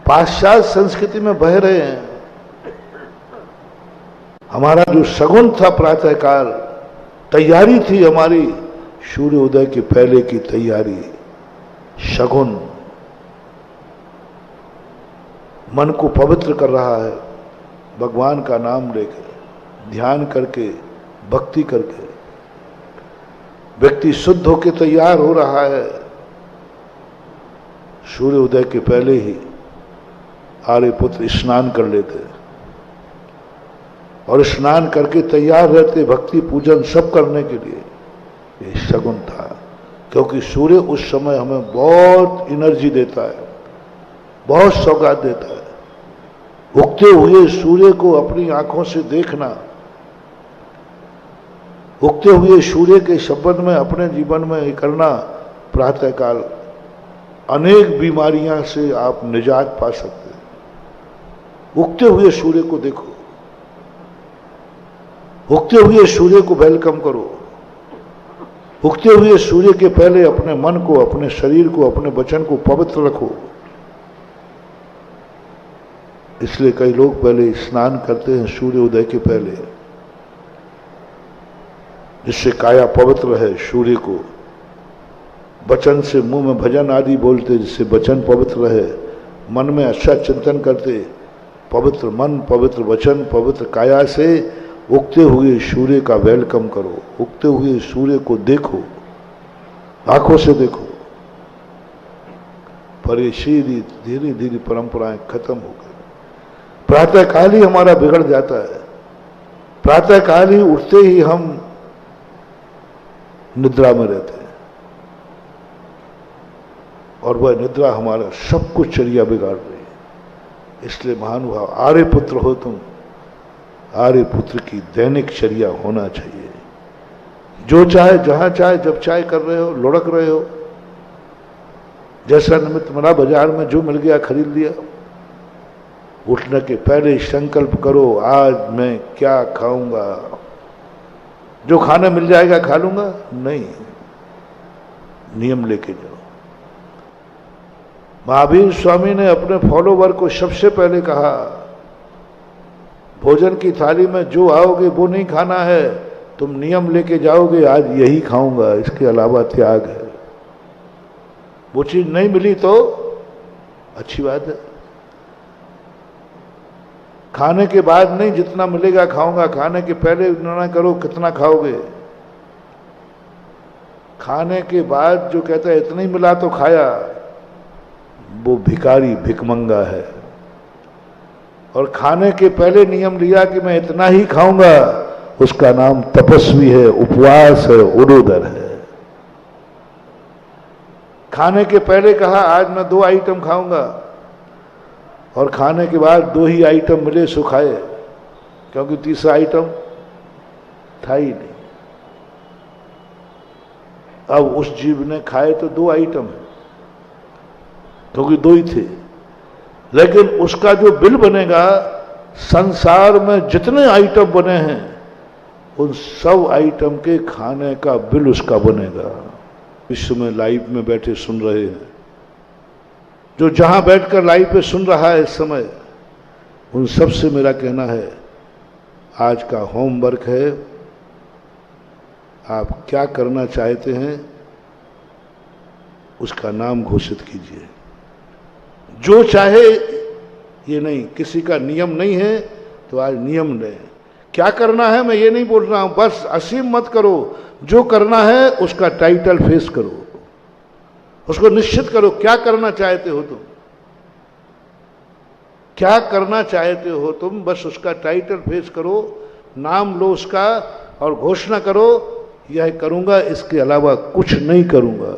पाश्चात्य संस्कृति में बह रहे हैं। हमारा जो शगुन था प्रातःकाल, तैयारी थी हमारी, सूर्य उदय के पहले की तैयारी, शगुन मन को पवित्र कर रहा है। भगवान का नाम लेकर, ध्यान करके, भक्ति करके व्यक्ति शुद्ध होकर तैयार हो रहा है। सूर्य उदय के पहले ही आर्यपुत्र स्नान कर लेते और स्नान करके तैयार रहते भक्ति पूजन सब करने के लिए। ये शगुन था, क्योंकि सूर्य उस समय हमें बहुत एनर्जी देता है, बहुत सौगात देता है। उगते हुए सूर्य को अपनी आंखों से देखना, उगते हुए सूर्य के शब्द में अपने जीवन में करना, प्रातःकाल अनेक बीमारियां से आप निजात पा सकते हैं। उगते हुए सूर्य को देखो, उगते हुए सूर्य को वेलकम करो। उगते हुए सूर्य के पहले अपने मन को, अपने शरीर को, अपने वचन को पवित्र रखो। इसलिए कई लोग पहले स्नान करते हैं सूर्य उदय के पहले, जिससे काया पवित्र रहे। सूर्य को वचन से मुंह में भजन आदि बोलते, जिससे वचन पवित्र रहे। मन में अच्छा चिंतन करते, पवित्र मन, पवित्र वचन, पवित्र काया से उगते हुए सूर्य का वेलकम करो, उगते हुए सूर्य को देखो, आंखों से देखो। पर ये धीरे धीरे परंपराएं खत्म हो गई। प्रातःकाल ही हमारा बिगड़ जाता है। प्रातःकाल ही उठते ही हम निद्रा में रहते हैं और वह निद्रा हमारा सब कुछ चर्या बिगाड़ रही है। इसलिए महानुभाव, आर्य पुत्र हो तुम, आर्य पुत्र की दैनिक चर्या होना चाहिए। जो चाहे, जहां चाहे, जब चाहे कर रहे हो, लुढ़क रहे हो, जैसा निमित्त मिला, बाजार में जो मिल गया खरीद लिया। उठने के पहले संकल्प करो, आज मैं क्या खाऊंगा। जो खाना मिल जाएगा खा लूंगा, नहीं, नियम लेके जाओ। महावीर स्वामी ने अपने फॉलोवर को सबसे पहले कहा, भोजन की थाली में जो आओगे वो नहीं खाना है, तुम नियम लेके जाओगे, आज यही खाऊंगा, इसके अलावा त्याग है। वो चीज नहीं मिली तो अच्छी बात है। खाने के बाद नहीं, जितना मिलेगा खाऊंगा। खाने के पहले निर्णय करो कितना खाओगे। खाने के बाद जो कहता है इतना ही मिला तो खाया, वो भिखारी, भिखमंगा है। और खाने के पहले नियम लिया कि मैं इतना ही खाऊंगा, उसका नाम तपस्वी है, उपवास है, उदोदर है। खाने के पहले कहा आज मैं 2 आइटम खाऊंगा, और खाने के बाद 2 ही आइटम मिले सो खाए, क्योंकि तीसरा आइटम था ही नहीं। अब उस जीव ने खाए तो 2 आइटम है, क्योंकि 2 ही थे। लेकिन उसका जो बिल बनेगा, संसार में जितने आइटम बने हैं उन सब आइटम के खाने का बिल उसका बनेगा। विश्व में लाइव में बैठे सुन रहे हैं, जो जहां बैठकर लाइव पे सुन रहा है इस समय, उन सब से मेरा कहना है, आज का होमवर्क है, आप क्या करना चाहते हैं उसका नाम घोषित कीजिए। जो चाहे, ये नहीं, किसी का नियम नहीं है तो आज नियम लें। क्या करना है मैं ये नहीं बोल रहा हूं, बस असीम मत करो। जो करना है उसका टाइटल फेस करो, उसको निश्चित करो। क्या करना चाहते हो तुम, क्या करना चाहते हो तुम, बस उसका टाइटल फेस करो, नाम लो उसका और घोषणा करो, यह करूंगा, इसके अलावा कुछ नहीं करूंगा।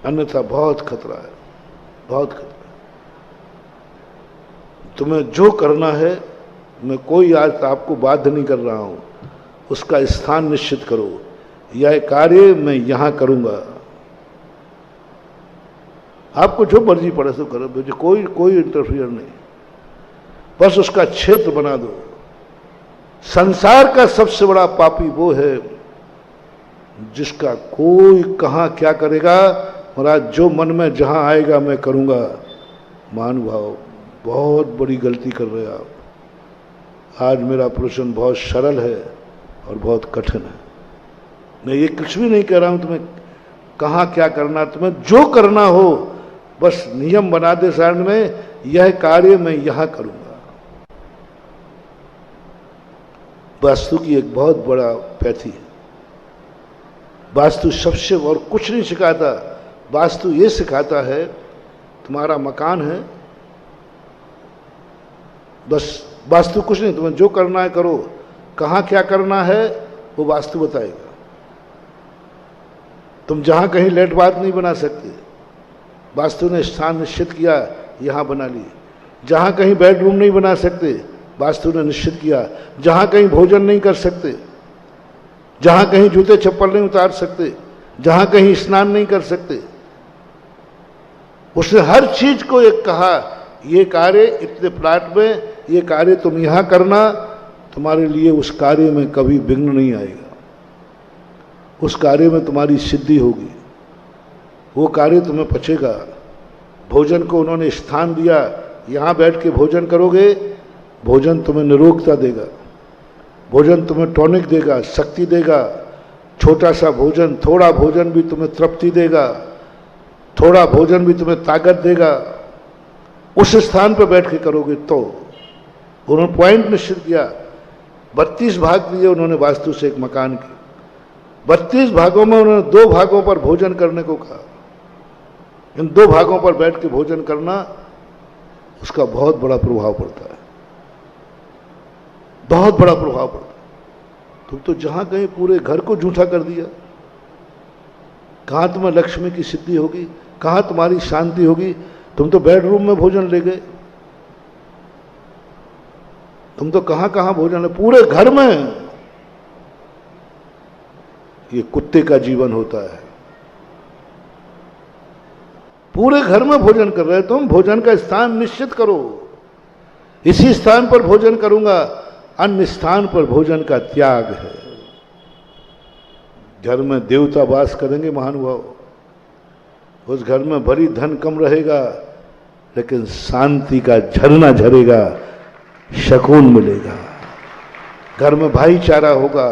अन्यथा बहुत खतरा है, बहुत खतरा है। तुम्हें जो करना है, मैं कोई आज आपको बाध्य नहीं कर रहा हूं, उसका स्थान निश्चित करो। यह कार्य मैं यहां करूंगा। आपको जो मर्जी पड़े तो करो, मुझे कोई इंटरफियर नहीं, बस उसका क्षेत्र बना दो। संसार का सबसे बड़ा पापी वो है जिसका कोई कहां क्या करेगा, महाराज जो मन में जहां आएगा मैं करूंगा। महानुभाव, बहुत बड़ी गलती कर रहे हैं आप। आज मेरा प्रश्न बहुत सरल है और बहुत कठिन है। मैं ये कुछ भी नहीं कह रहा हूं तुम्हें कहां क्या करना, तुम्हें जो करना हो बस नियम बना दे शरण में, यह कार्य मैं यहां करूंगा। वास्तु की एक बहुत बड़ा पैथी है। वास्तु सबसे और कुछ नहीं सिखाता। वास्तु ये सिखाता है, तुम्हारा मकान है, बस वास्तु कुछ नहीं, तुम्हें जो करना है करो। कहाँ क्या करना है वो वास्तु बताएगा। तुम जहाँ कहीं लेट बात नहीं बना सकते, वास्तु ने स्थान निश्चित किया, यहाँ बना ली। जहाँ कहीं बेडरूम नहीं बना सकते, वास्तु ने निश्चित किया। जहाँ कहीं भोजन नहीं कर सकते, जहाँ कहीं जूते चप्पल नहीं उतार सकते, जहाँ कहीं स्नान नहीं कर सकते, उसने हर चीज को एक कहा, ये कार्य इतने प्लाट में, ये कार्य तुम यहाँ करना, तुम्हारे लिए उस कार्य में कभी विघ्न नहीं आएगा, उस कार्य में तुम्हारी सिद्धि होगी, वो कार्य तुम्हें पचेगा। भोजन को उन्होंने स्थान दिया, यहाँ बैठ के भोजन करोगे, भोजन तुम्हें निरोगता देगा, भोजन तुम्हें टॉनिक देगा, शक्ति देगा। छोटा सा भोजन, थोड़ा भोजन भी तुम्हें तृप्ति देगा, थोड़ा भोजन भी तुम्हें ताकत देगा। उस स्थान पर बैठ के करोगे तो। उन्होंने पॉइंट निश्चित किया, 32 भाग दिए उन्होंने वास्तु से एक मकान के। 32 भागों में उन्होंने 2 भागों पर भोजन करने को कहा। इन 2 भागों पर बैठ के भोजन करना, उसका बहुत बड़ा प्रभाव पड़ता है, बहुत बड़ा प्रभाव पड़ता है। तुम तो जहां कहीं पूरे घर को जूठा कर दिया। कहां तुम्हें लक्ष्मी की सिद्धि होगी, कहां तुम्हारी शांति होगी? तुम तो बेडरूम में भोजन ले गए, तुम तो कहां कहां भोजन है, पूरे घर में। ये कुत्ते का जीवन होता है। पूरे घर में भोजन कर रहे हो तुम, भोजन का स्थान निश्चित करो। इसी स्थान पर भोजन करूंगा, अन्य स्थान पर भोजन का त्याग है। घर में देवता वास करेंगे महानुभाव, उस घर में भरी धन कम रहेगा, लेकिन शांति का झरना झरेगा, सुकून मिलेगा। घर में भाईचारा होगा,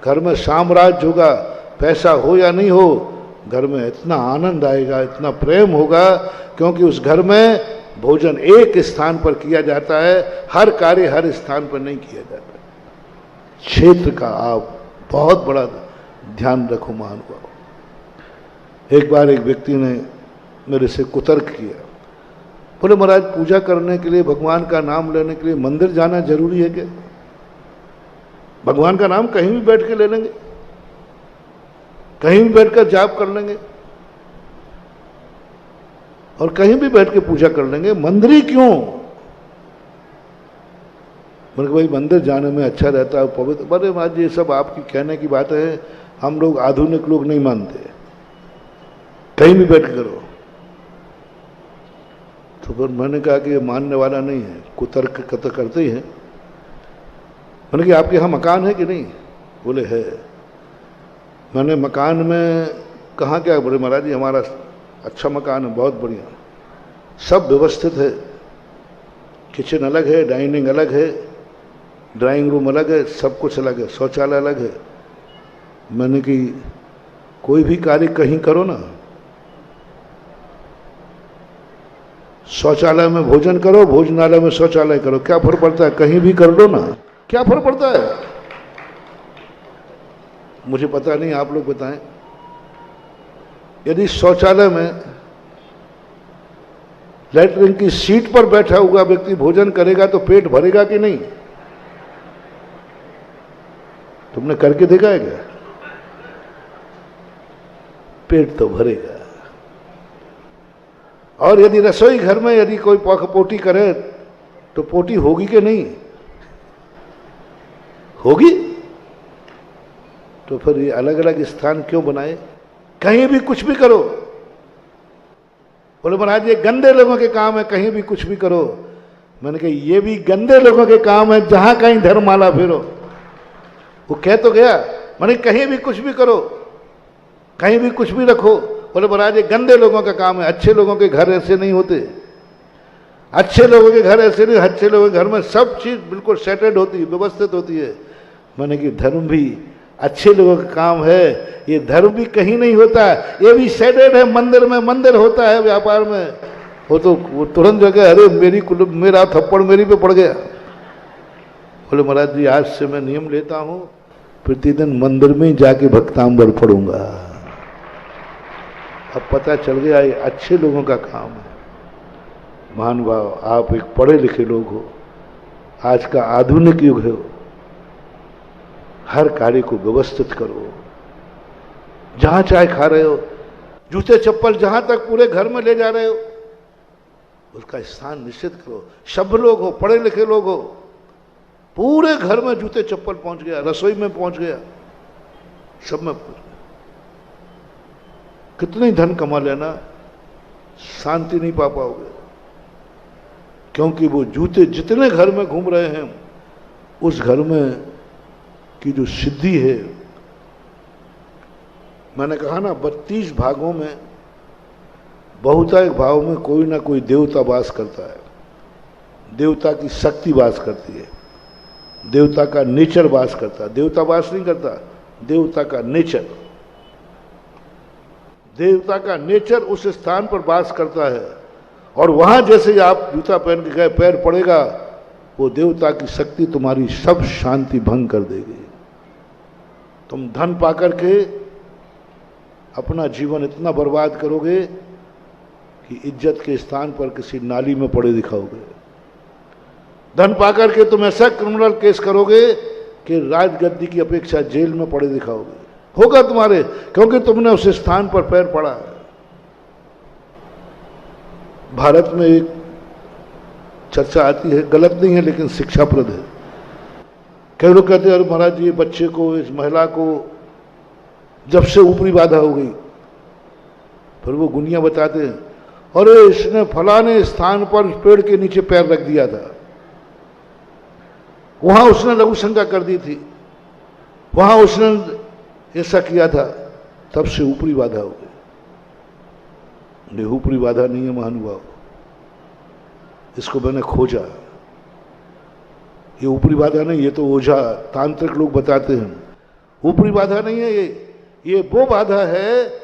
घर में साम्राज्य होगा। पैसा हो या नहीं हो, घर में इतना आनंद आएगा, इतना प्रेम होगा, क्योंकि उस घर में भोजन एक स्थान पर किया जाता है, हर कार्य हर स्थान पर नहीं किया जाता। क्षेत्र का आप बहुत बड़ा ध्यान रखो महानुभाव। एक बार एक व्यक्ति ने मेरे से कुतर्क किया, बोले महाराज पूजा करने के लिए, भगवान का नाम लेने के लिए मंदिर जाना जरूरी है क्या? भगवान का नाम कहीं भी बैठ के ले लेंगे, कहीं भी बैठकर जाप कर लेंगे और कहीं भी बैठ के पूजा कर लेंगे, मंदिर ही क्यों? मैंने भाई मंदिर जाने में अच्छा रहता है, पवित्र। बड़े महाराज ये सब आपकी कहने की बात है, हम लोग आधुनिक लोग नहीं मानते, कहीं भी बैठ करो। तो फिर मैंने कहा कि ये मानने वाला नहीं है, कुतर्क करते ही है। मैंने कहा आपके यहाँ मकान है कि नहीं? बोले है। मैंने मकान में कहा क्या? बोले महाराज जी हमारा अच्छा मकान है, बहुत बढ़िया, सब व्यवस्थित है, किचन अलग है, डाइनिंग अलग है, ड्राइंग रूम अलग है, सब कुछ अलग है, शौचालय अलग है। मैंने कि कोई भी कार्य कहीं करो ना, शौचालय में भोजन करो, भोजनालय में शौचालय करो, क्या फर्क पड़ता है? कहीं भी कर लो ना, क्या फर्क पड़ता है? मुझे पता नहीं, आप लोग बताएं। यदि शौचालय में लैट्रिन की सीट पर बैठा हुआ व्यक्ति भोजन करेगा तो पेट भरेगा कि नहीं? तुमने करके देखा है क्या? पेट तो भरेगा। और यदि रसोई घर में यदि कोई पोटी करे तो पोटी होगी कि नहीं? होगी। तो फिर ये अलग अलग स्थान क्यों बनाए? कहीं भी कुछ भी करो। बोले महाराज ये गंदे लोगों के काम है, कहीं भी कुछ भी करो। मैंने कहा ये भी गंदे लोगों के काम है, जहां कहीं धर्ममाला फेरो। वो कह तो गया, मैंने कहीं भी कुछ भी करो, कहीं भी कुछ भी रखो। बोले महाराज ये गंदे लोगों का काम है, अच्छे लोगों के घर ऐसे नहीं होते, अच्छे लोगों के घर ऐसे नहीं, अच्छे लोगों के घर में सब चीज बिल्कुल सेटेड होती है, व्यवस्थित होती है। मैंने कि धर्म भी अच्छे लोगों का काम है, ये धर्म भी कहीं नहीं होता, ये भी सेटेड है, मंदिर में मंदिर होता है, व्यापार में वो तुरंत जगह, अरे मेरा थप्पड़ मेरी पे पड़ गया। बोले महाराज जी आज से मैं नियम लेता हूं, प्रतिदिन मंदिर में जाके भक्तांबर पढ़ूंगा। अब पता चल गया ये अच्छे लोगों का काम है। महानुभाव आप एक पढ़े लिखे लोग हो, आज का आधुनिक युग है, हर कार्य को व्यवस्थित करो। जहां चाय खा रहे हो, जूते चप्पल जहां तक पूरे घर में ले जा रहे हो, उसका स्थान निश्चित करो। सभ्य लोग हो, पढ़े लिखे लोग हो, पूरे घर में जूते चप्पल पहुंच गया, रसोई में पहुंच गया, सब में पहुंच गया। कितने धन कमा लेना, शांति नहीं पा पाओगे, क्योंकि वो जूते जितने घर में घूम रहे हैं, उस घर में की जो सिद्धि है, मैंने कहा ना 32 भागों में बहुतायक भाव में कोई ना कोई देवता वास करता है, देवता की शक्ति वास करती है, देवता का नेचर वास करता है। देवता वास नहीं करता, देवता का नेचर, देवता का नेचर उस स्थान पर वास करता है। और वहां जैसे ही आप जूता पहन के गए, पैर पड़ेगा, वो देवता की शक्ति तुम्हारी सब शांति भंग कर देगी। तुम धन पाकर के अपना जीवन इतना बर्बाद करोगे कि इज्जत के स्थान पर किसी नाली में पड़े दिखाओगे। धन पाकर के तुम ऐसा क्रिमिनल केस करोगे कि राजगद्दी की अपेक्षा जेल में पड़े दिखाओगे। होगा तुम्हारे, क्योंकि तुमने उस स्थान पर पैर पड़ा है। भारत में एक चर्चा आती है, गलत नहीं है लेकिन शिक्षाप्रद है। कई लोग कहते हैं अरे महाराज ये बच्चे को, इस महिला को जब से ऊपरी बाधा हो गई, फिर वो गुनिया बताते हैं अरे इसने फलाने स्थान पर पेड़ के नीचे पैर रख दिया था, वहां उसने लघु शंका कर दी थी, वहां उसने ऐसा किया था, तब से ऊपरी बाधा हो गई। ये ऊपरी बाधा नहीं है महानुभाव, इसको मैंने खोजा। ये ऊपरी बाधा नहीं, ये तो ओझा तांत्रिक लोग बताते हैं। ऊपरी बाधा नहीं है ये वो बाधा है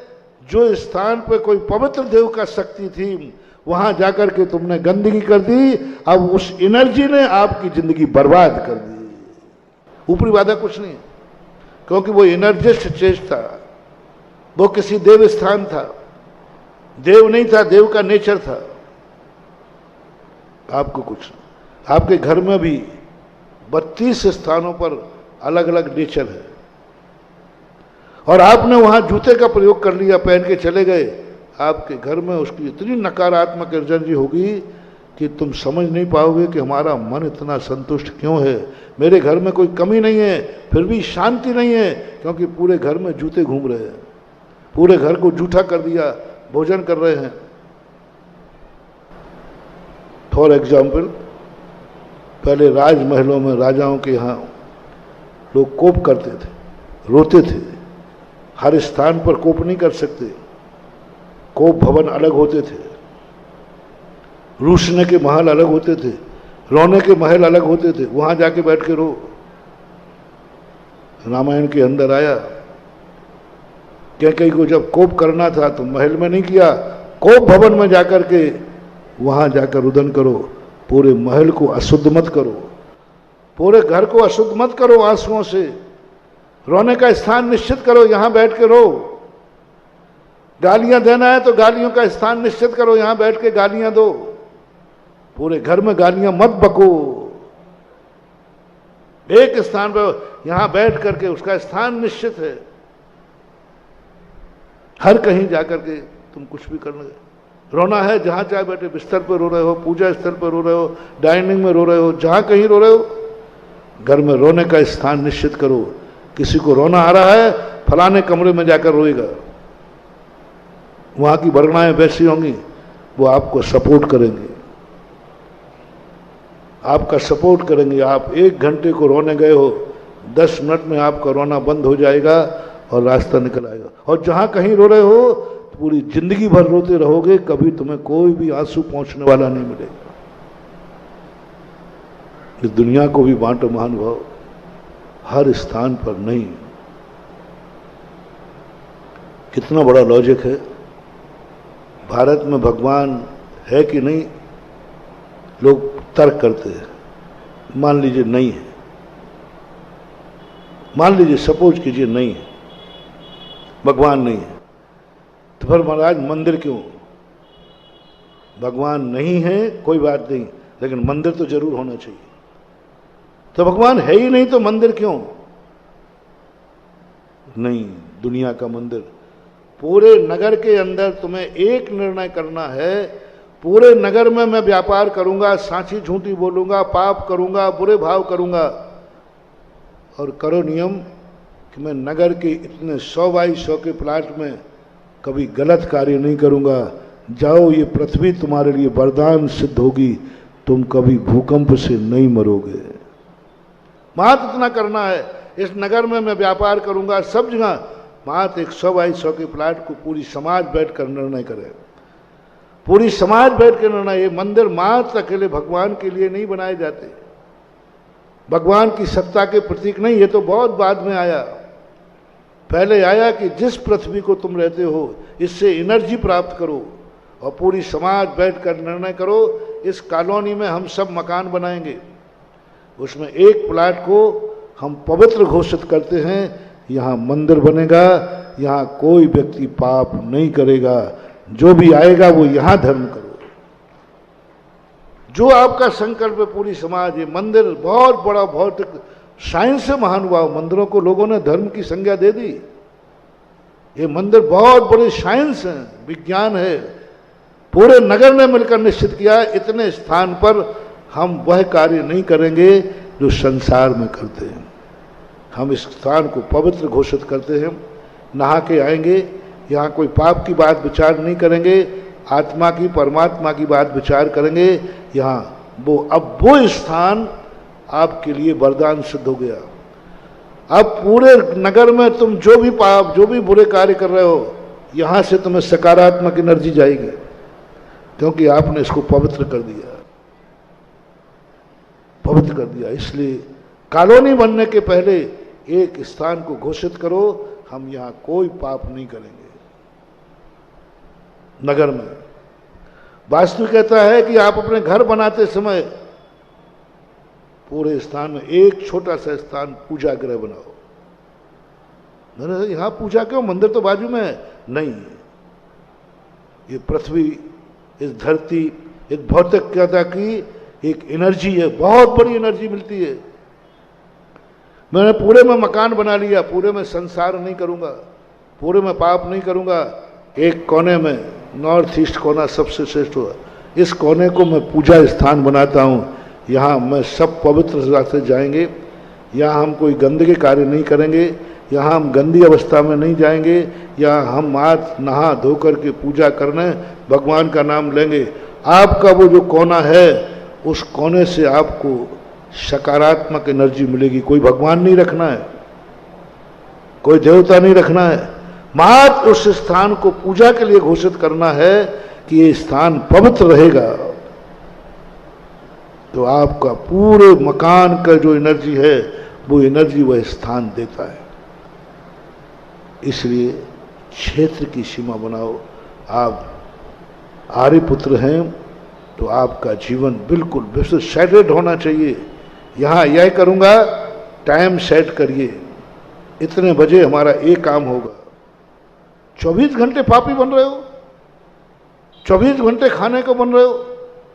जो स्थान पे कोई पवित्र देव का शक्ति थी, वहां जाकर के तुमने गंदगी कर दी। अब उस एनर्जी ने आपकी जिंदगी बर्बाद कर दी। ऊपरी बाधा कुछ नहीं, क्योंकि वो एनर्जिस्ट चेंज था, वो किसी देव स्थान था, देव नहीं था, देव का नेचर था। आपको कुछ, आपके घर में भी 32 स्थानों पर अलग अलग नेचर है, और आपने वहां जूते का प्रयोग कर लिया, पहन के चले गए, आपके घर में उसकी इतनी नकारात्मक एनर्जी होगी कि तुम समझ नहीं पाओगे कि हमारा मन इतना संतुष्ट क्यों है। मेरे घर में कोई कमी नहीं है, फिर भी शांति नहीं है, क्योंकि पूरे घर में जूते घूम रहे हैं, पूरे घर को जूठा कर दिया, भोजन कर रहे हैं। फॉर एग्जाम्पल, पहले राजमहलों में राजाओं के यहाँ लोग कोप करते थे, रोते थे। हर स्थान पर कोप नहीं कर सकते, कोप भवन अलग होते थे, रूसने के महल अलग होते थे, रोने के महल अलग होते थे, वहां जाके बैठ के रो। रामायण के अंदर आया, कैकेयी को जब कोप करना था तो महल में नहीं किया, कोप भवन में जाकर के वहां जाकर रुदन करो, पूरे महल को अशुद्ध मत करो, पूरे घर को अशुद्ध मत करो आंसुओं से। रोने का स्थान निश्चित करो, यहां बैठ के रो। गालियां देना है तो गालियों का स्थान निश्चित करो, यहां बैठ के गालियां दो। पूरे घर में गालियां मत बको, एक स्थान पर यहां बैठ करके उसका स्थान निश्चित है। हर कहीं जाकर के तुम कुछ भी करना, रोना है जहां चाहे बैठे, बिस्तर पर रो रहे हो, पूजा स्थल पर रो रहे हो, डाइनिंग में रो रहे हो, जहां कहीं रो रहे हो, घर में रोने का स्थान निश्चित करो। किसी को रोना आ रहा है, फलाने कमरे में जाकर रोएगा, वहां की वर्गणाएं वैसी होंगी, वो आपको सपोर्ट करेंगे, आपका सपोर्ट करेंगे। आप 1 घंटे को रोने गए हो, 10 मिनट में आपका रोना बंद हो जाएगा और रास्ता निकल आएगा। और जहां कहीं रो रहे हो, पूरी जिंदगी भर रोते रहोगे, कभी तुम्हें कोई भी आंसू पहुंचने वाला नहीं मिलेगा। इस दुनिया को भी बांटो महानुभाव, हर स्थान पर नहीं। कितना बड़ा लॉजिक है। भारत में भगवान है कि नहीं, लोग तर्क करते हैं। मान लीजिए नहीं है, मान लीजिए सपोज कीजिए नहीं है, भगवान नहीं है, तो फिर महाराज मंदिर क्यों? भगवान नहीं है कोई बात नहीं, लेकिन मंदिर तो जरूर होना चाहिए। तो भगवान है ही नहीं तो मंदिर क्यों? नहीं, दुनिया का मंदिर, पूरे नगर के अंदर तुम्हें एक निर्णय करना है, पूरे नगर में मैं व्यापार करूंगा, सांची झूठी बोलूंगा, पाप करूंगा, बुरे भाव करूंगा, और करो नियम कि मैं नगर के इतने 100 बाई 100 के प्लाट में कभी गलत कार्य नहीं करूंगा। जाओ, ये पृथ्वी तुम्हारे लिए वरदान सिद्ध होगी, तुम कभी भूकंप से नहीं मरोगे। मात्र इतना करना है, इस नगर में मैं व्यापार करूंगा, सब जगह मात्र 100 बाई 100 के प्लाट को पूरी समाज बैठकर निर्णय करे, पूरी समाज बैठ के निर्णय। ये मंदिर मात्र अकेले भगवान के लिए नहीं बनाए जाते, भगवान की सत्ता के प्रतीक नहीं, ये तो बहुत बाद में आया। पहले आया कि जिस पृथ्वी को तुम रहते हो, इससे एनर्जी प्राप्त करो, और पूरी समाज बैठकर निर्णय करो, इस कॉलोनी में हम सब मकान बनाएंगे, उसमें एक प्लाट को हम पवित्र घोषित करते हैं, यहाँ मंदिर बनेगा, यहाँ कोई व्यक्ति पाप नहीं करेगा, जो भी आएगा वो यहाँ धर्म करो। जो आपका संकल्प है पूरी समाज, ये मंदिर बहुत बड़ा भौतिक साइंस से महान हुआ, मंदिरों को लोगों ने धर्म की संज्ञा दे दी। ये मंदिर बहुत बड़ी साइंस है, विज्ञान है। पूरे नगर ने मिलकर निश्चित किया इतने स्थान पर हम वह कार्य नहीं करेंगे जो संसार में करते हैं। हम इस स्थान को पवित्र घोषित करते हैं, नहा के आएंगे, यहाँ कोई पाप की बात विचार नहीं करेंगे, आत्मा की परमात्मा की बात विचार करेंगे। यहाँ वो स्थान आपके लिए वरदान सिद्ध हो गया। अब पूरे नगर में तुम जो भी पाप, जो भी बुरे कार्य कर रहे हो, यहाँ से तुम्हें सकारात्मक एनर्जी जाएगी, क्योंकि आपने इसको पवित्र कर दिया, पवित्र कर दिया। इसलिए कॉलोनी बनने के पहले एक स्थान को घोषित करो, हम यहाँ कोई पाप नहीं करेंगे। नगर में वास्तु कहता है कि आप अपने घर बनाते समय पूरे स्थान में एक छोटा सा स्थान पूजा गृह बनाओ। मैंने यहां पूजा क्यों, मंदिर तो बाजू में है। नहीं, ये पृथ्वी, इस धरती, इस भौतिकता की एक एनर्जी है, बहुत बड़ी एनर्जी मिलती है। मैंने पूरे में मकान बना लिया, पूरे में संसार नहीं करूंगा, पूरे में पाप नहीं करूंगा। एक कोने में, नॉर्थ ईस्ट कोना सबसे श्रेष्ठ हुआ, इस कोने को मैं पूजा स्थान बनाता हूँ। यहाँ मैं सब पवित्र से जाएंगे, यहाँ हम कोई गंदगी कार्य नहीं करेंगे, यहाँ हम गंदी अवस्था में नहीं जाएंगे, यहाँ हम हाथ नहा धो कर के पूजा करने भगवान का नाम लेंगे। आपका वो जो कोना है, उस कोने से आपको सकारात्मक एनर्जी मिलेगी। कोई भगवान नहीं रखना है, कोई देवता नहीं रखना है, मात्र उस स्थान को पूजा के लिए घोषित करना है कि ये स्थान पवित्र रहेगा। तो आपका पूरे मकान का जो एनर्जी है, वो एनर्जी वह स्थान देता है। इसलिए क्षेत्र की सीमा बनाओ। आप आर्यपुत्र हैं तो आपका जीवन बिल्कुल बिल्कुल सेटेड होना चाहिए। यहाँ यह करूँगा, टाइम सेट करिए, इतने बजे हमारा एक काम होगा। 24 घंटे पापी बन रहे हो, 24 घंटे खाने को बन रहे हो,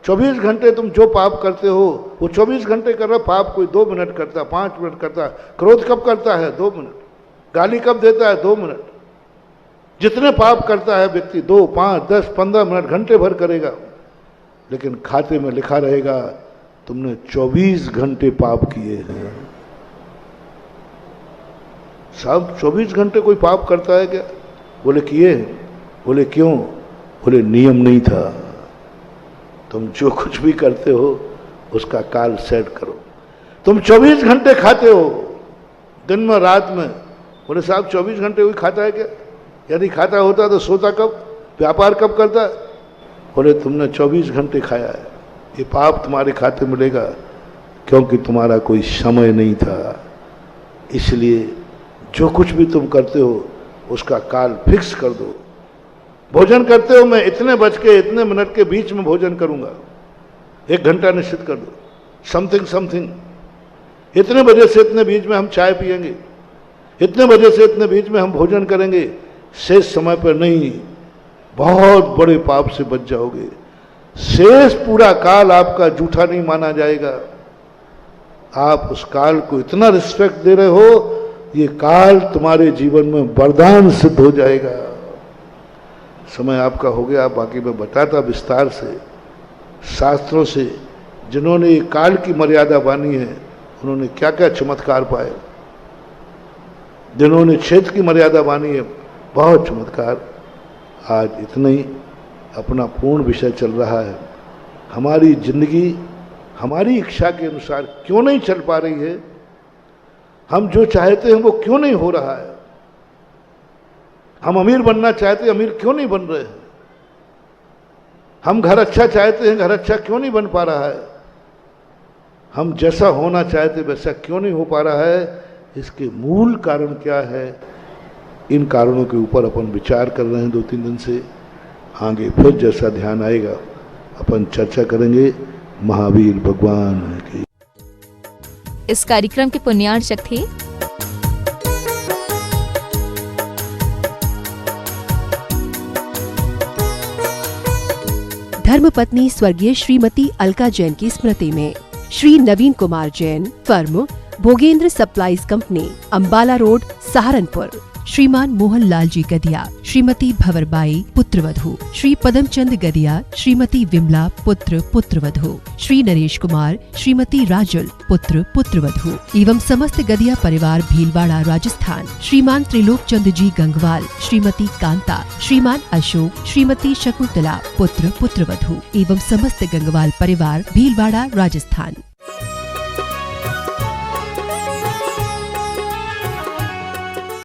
24 घंटे तुम जो पाप करते हो वो 24 घंटे कर रहे हो। पाप कोई 2 मिनट करता, 5 मिनट करता, क्रोध कब करता है 2 मिनट, गाली कब देता है 2 मिनट। जितने पाप करता है व्यक्ति 2, 5, 10, 15 मिनट, घंटे भर करेगा, लेकिन खाते में लिखा रहेगा तुमने 24 घंटे पाप किए हैं। साहब 24 घंटे कोई पाप करता है क्या? बोले किए। बोले क्यों? बोले नियम नहीं था। तुम जो कुछ भी करते हो उसका काल सेट करो। तुम 24 घंटे खाते हो, दिन में रात में। बोले साहब 24 घंटे कोई खाता है क्या? यदि खाता होता तो सोता कब, व्यापार कब करता? बोले तुमने 24 घंटे खाया है, ये पाप तुम्हारे खाते मिलेगा, क्योंकि तुम्हारा कोई समय नहीं था। इसलिए जो कुछ भी तुम करते हो उसका काल फिक्स कर दो। भोजन करते हो, मैं इतने बज के इतने मिनट के बीच में भोजन करूंगा, 1 घंटा निश्चित कर दो। समथिंग इतने बजे से इतने बीच में हम चाय पिएंगे, इतने बजे से इतने बीच में हम भोजन करेंगे। शेष समय पर नहीं, बहुत बड़े पाप से बच जाओगे। शेष पूरा काल आपका जूठा नहीं माना जाएगा। आप उस काल को इतना रिस्पेक्ट दे रहे हो, ये काल तुम्हारे जीवन में वरदान सिद्ध हो जाएगा। समय आपका हो गया, बाकी मैं बताता विस्तार से शास्त्रों से। जिन्होंने ये काल की मर्यादा बानी है, उन्होंने क्या क्या चमत्कार पाए। जिन्होंने क्षेत्र की मर्यादा बानी है, बहुत चमत्कार। आज इतना ही, अपना पूर्ण विषय चल रहा है। हमारी जिंदगी हमारी इच्छा के अनुसार क्यों नहीं चल पा रही है? हम जो चाहते हैं वो क्यों नहीं हो रहा है? हम अमीर बनना चाहते हैं, अमीर क्यों नहीं बन रहे हैं? हम घर अच्छा चाहते हैं, घर अच्छा क्यों नहीं बन पा रहा है? हम जैसा होना चाहते वैसा क्यों नहीं हो पा रहा है? इसके मूल कारण क्या है? इन कारणों के ऊपर अपन विचार कर रहे हैं 2-3 दिन से। आगे फिर जैसा ध्यान आएगा अपन चर्चा करेंगे। महावीर भगवान की। इस कार्यक्रम के पुण्यार्चक थे धर्मपत्नी स्वर्गीय श्रीमती अलका जैन की स्मृति में Shri Naveen Kumar Jain, firm Bhogendra supplies company, Ambala road, Saharanpur. Shriman Mohan Lal ji Gadia, Shrimati भंवरबाई पुत्रवधू, Shri Padamchand Gadia, Shrimati Vimla पुत्र पुत्रवधू, श्री नरेश कुमार, श्रीमती राजुल पुत्र पुत्रवधू एवं समस्त गदिया परिवार भीलवाड़ा राजस्थान। श्रीमान त्रिलोक चंद जी गंगवाल, श्रीमती कांता, श्रीमान अशोक, श्रीमती शकुंतला पुत्र पुत्रवधू एवं समस्त गंगवाल परिवार भीलवाड़ा राजस्थान।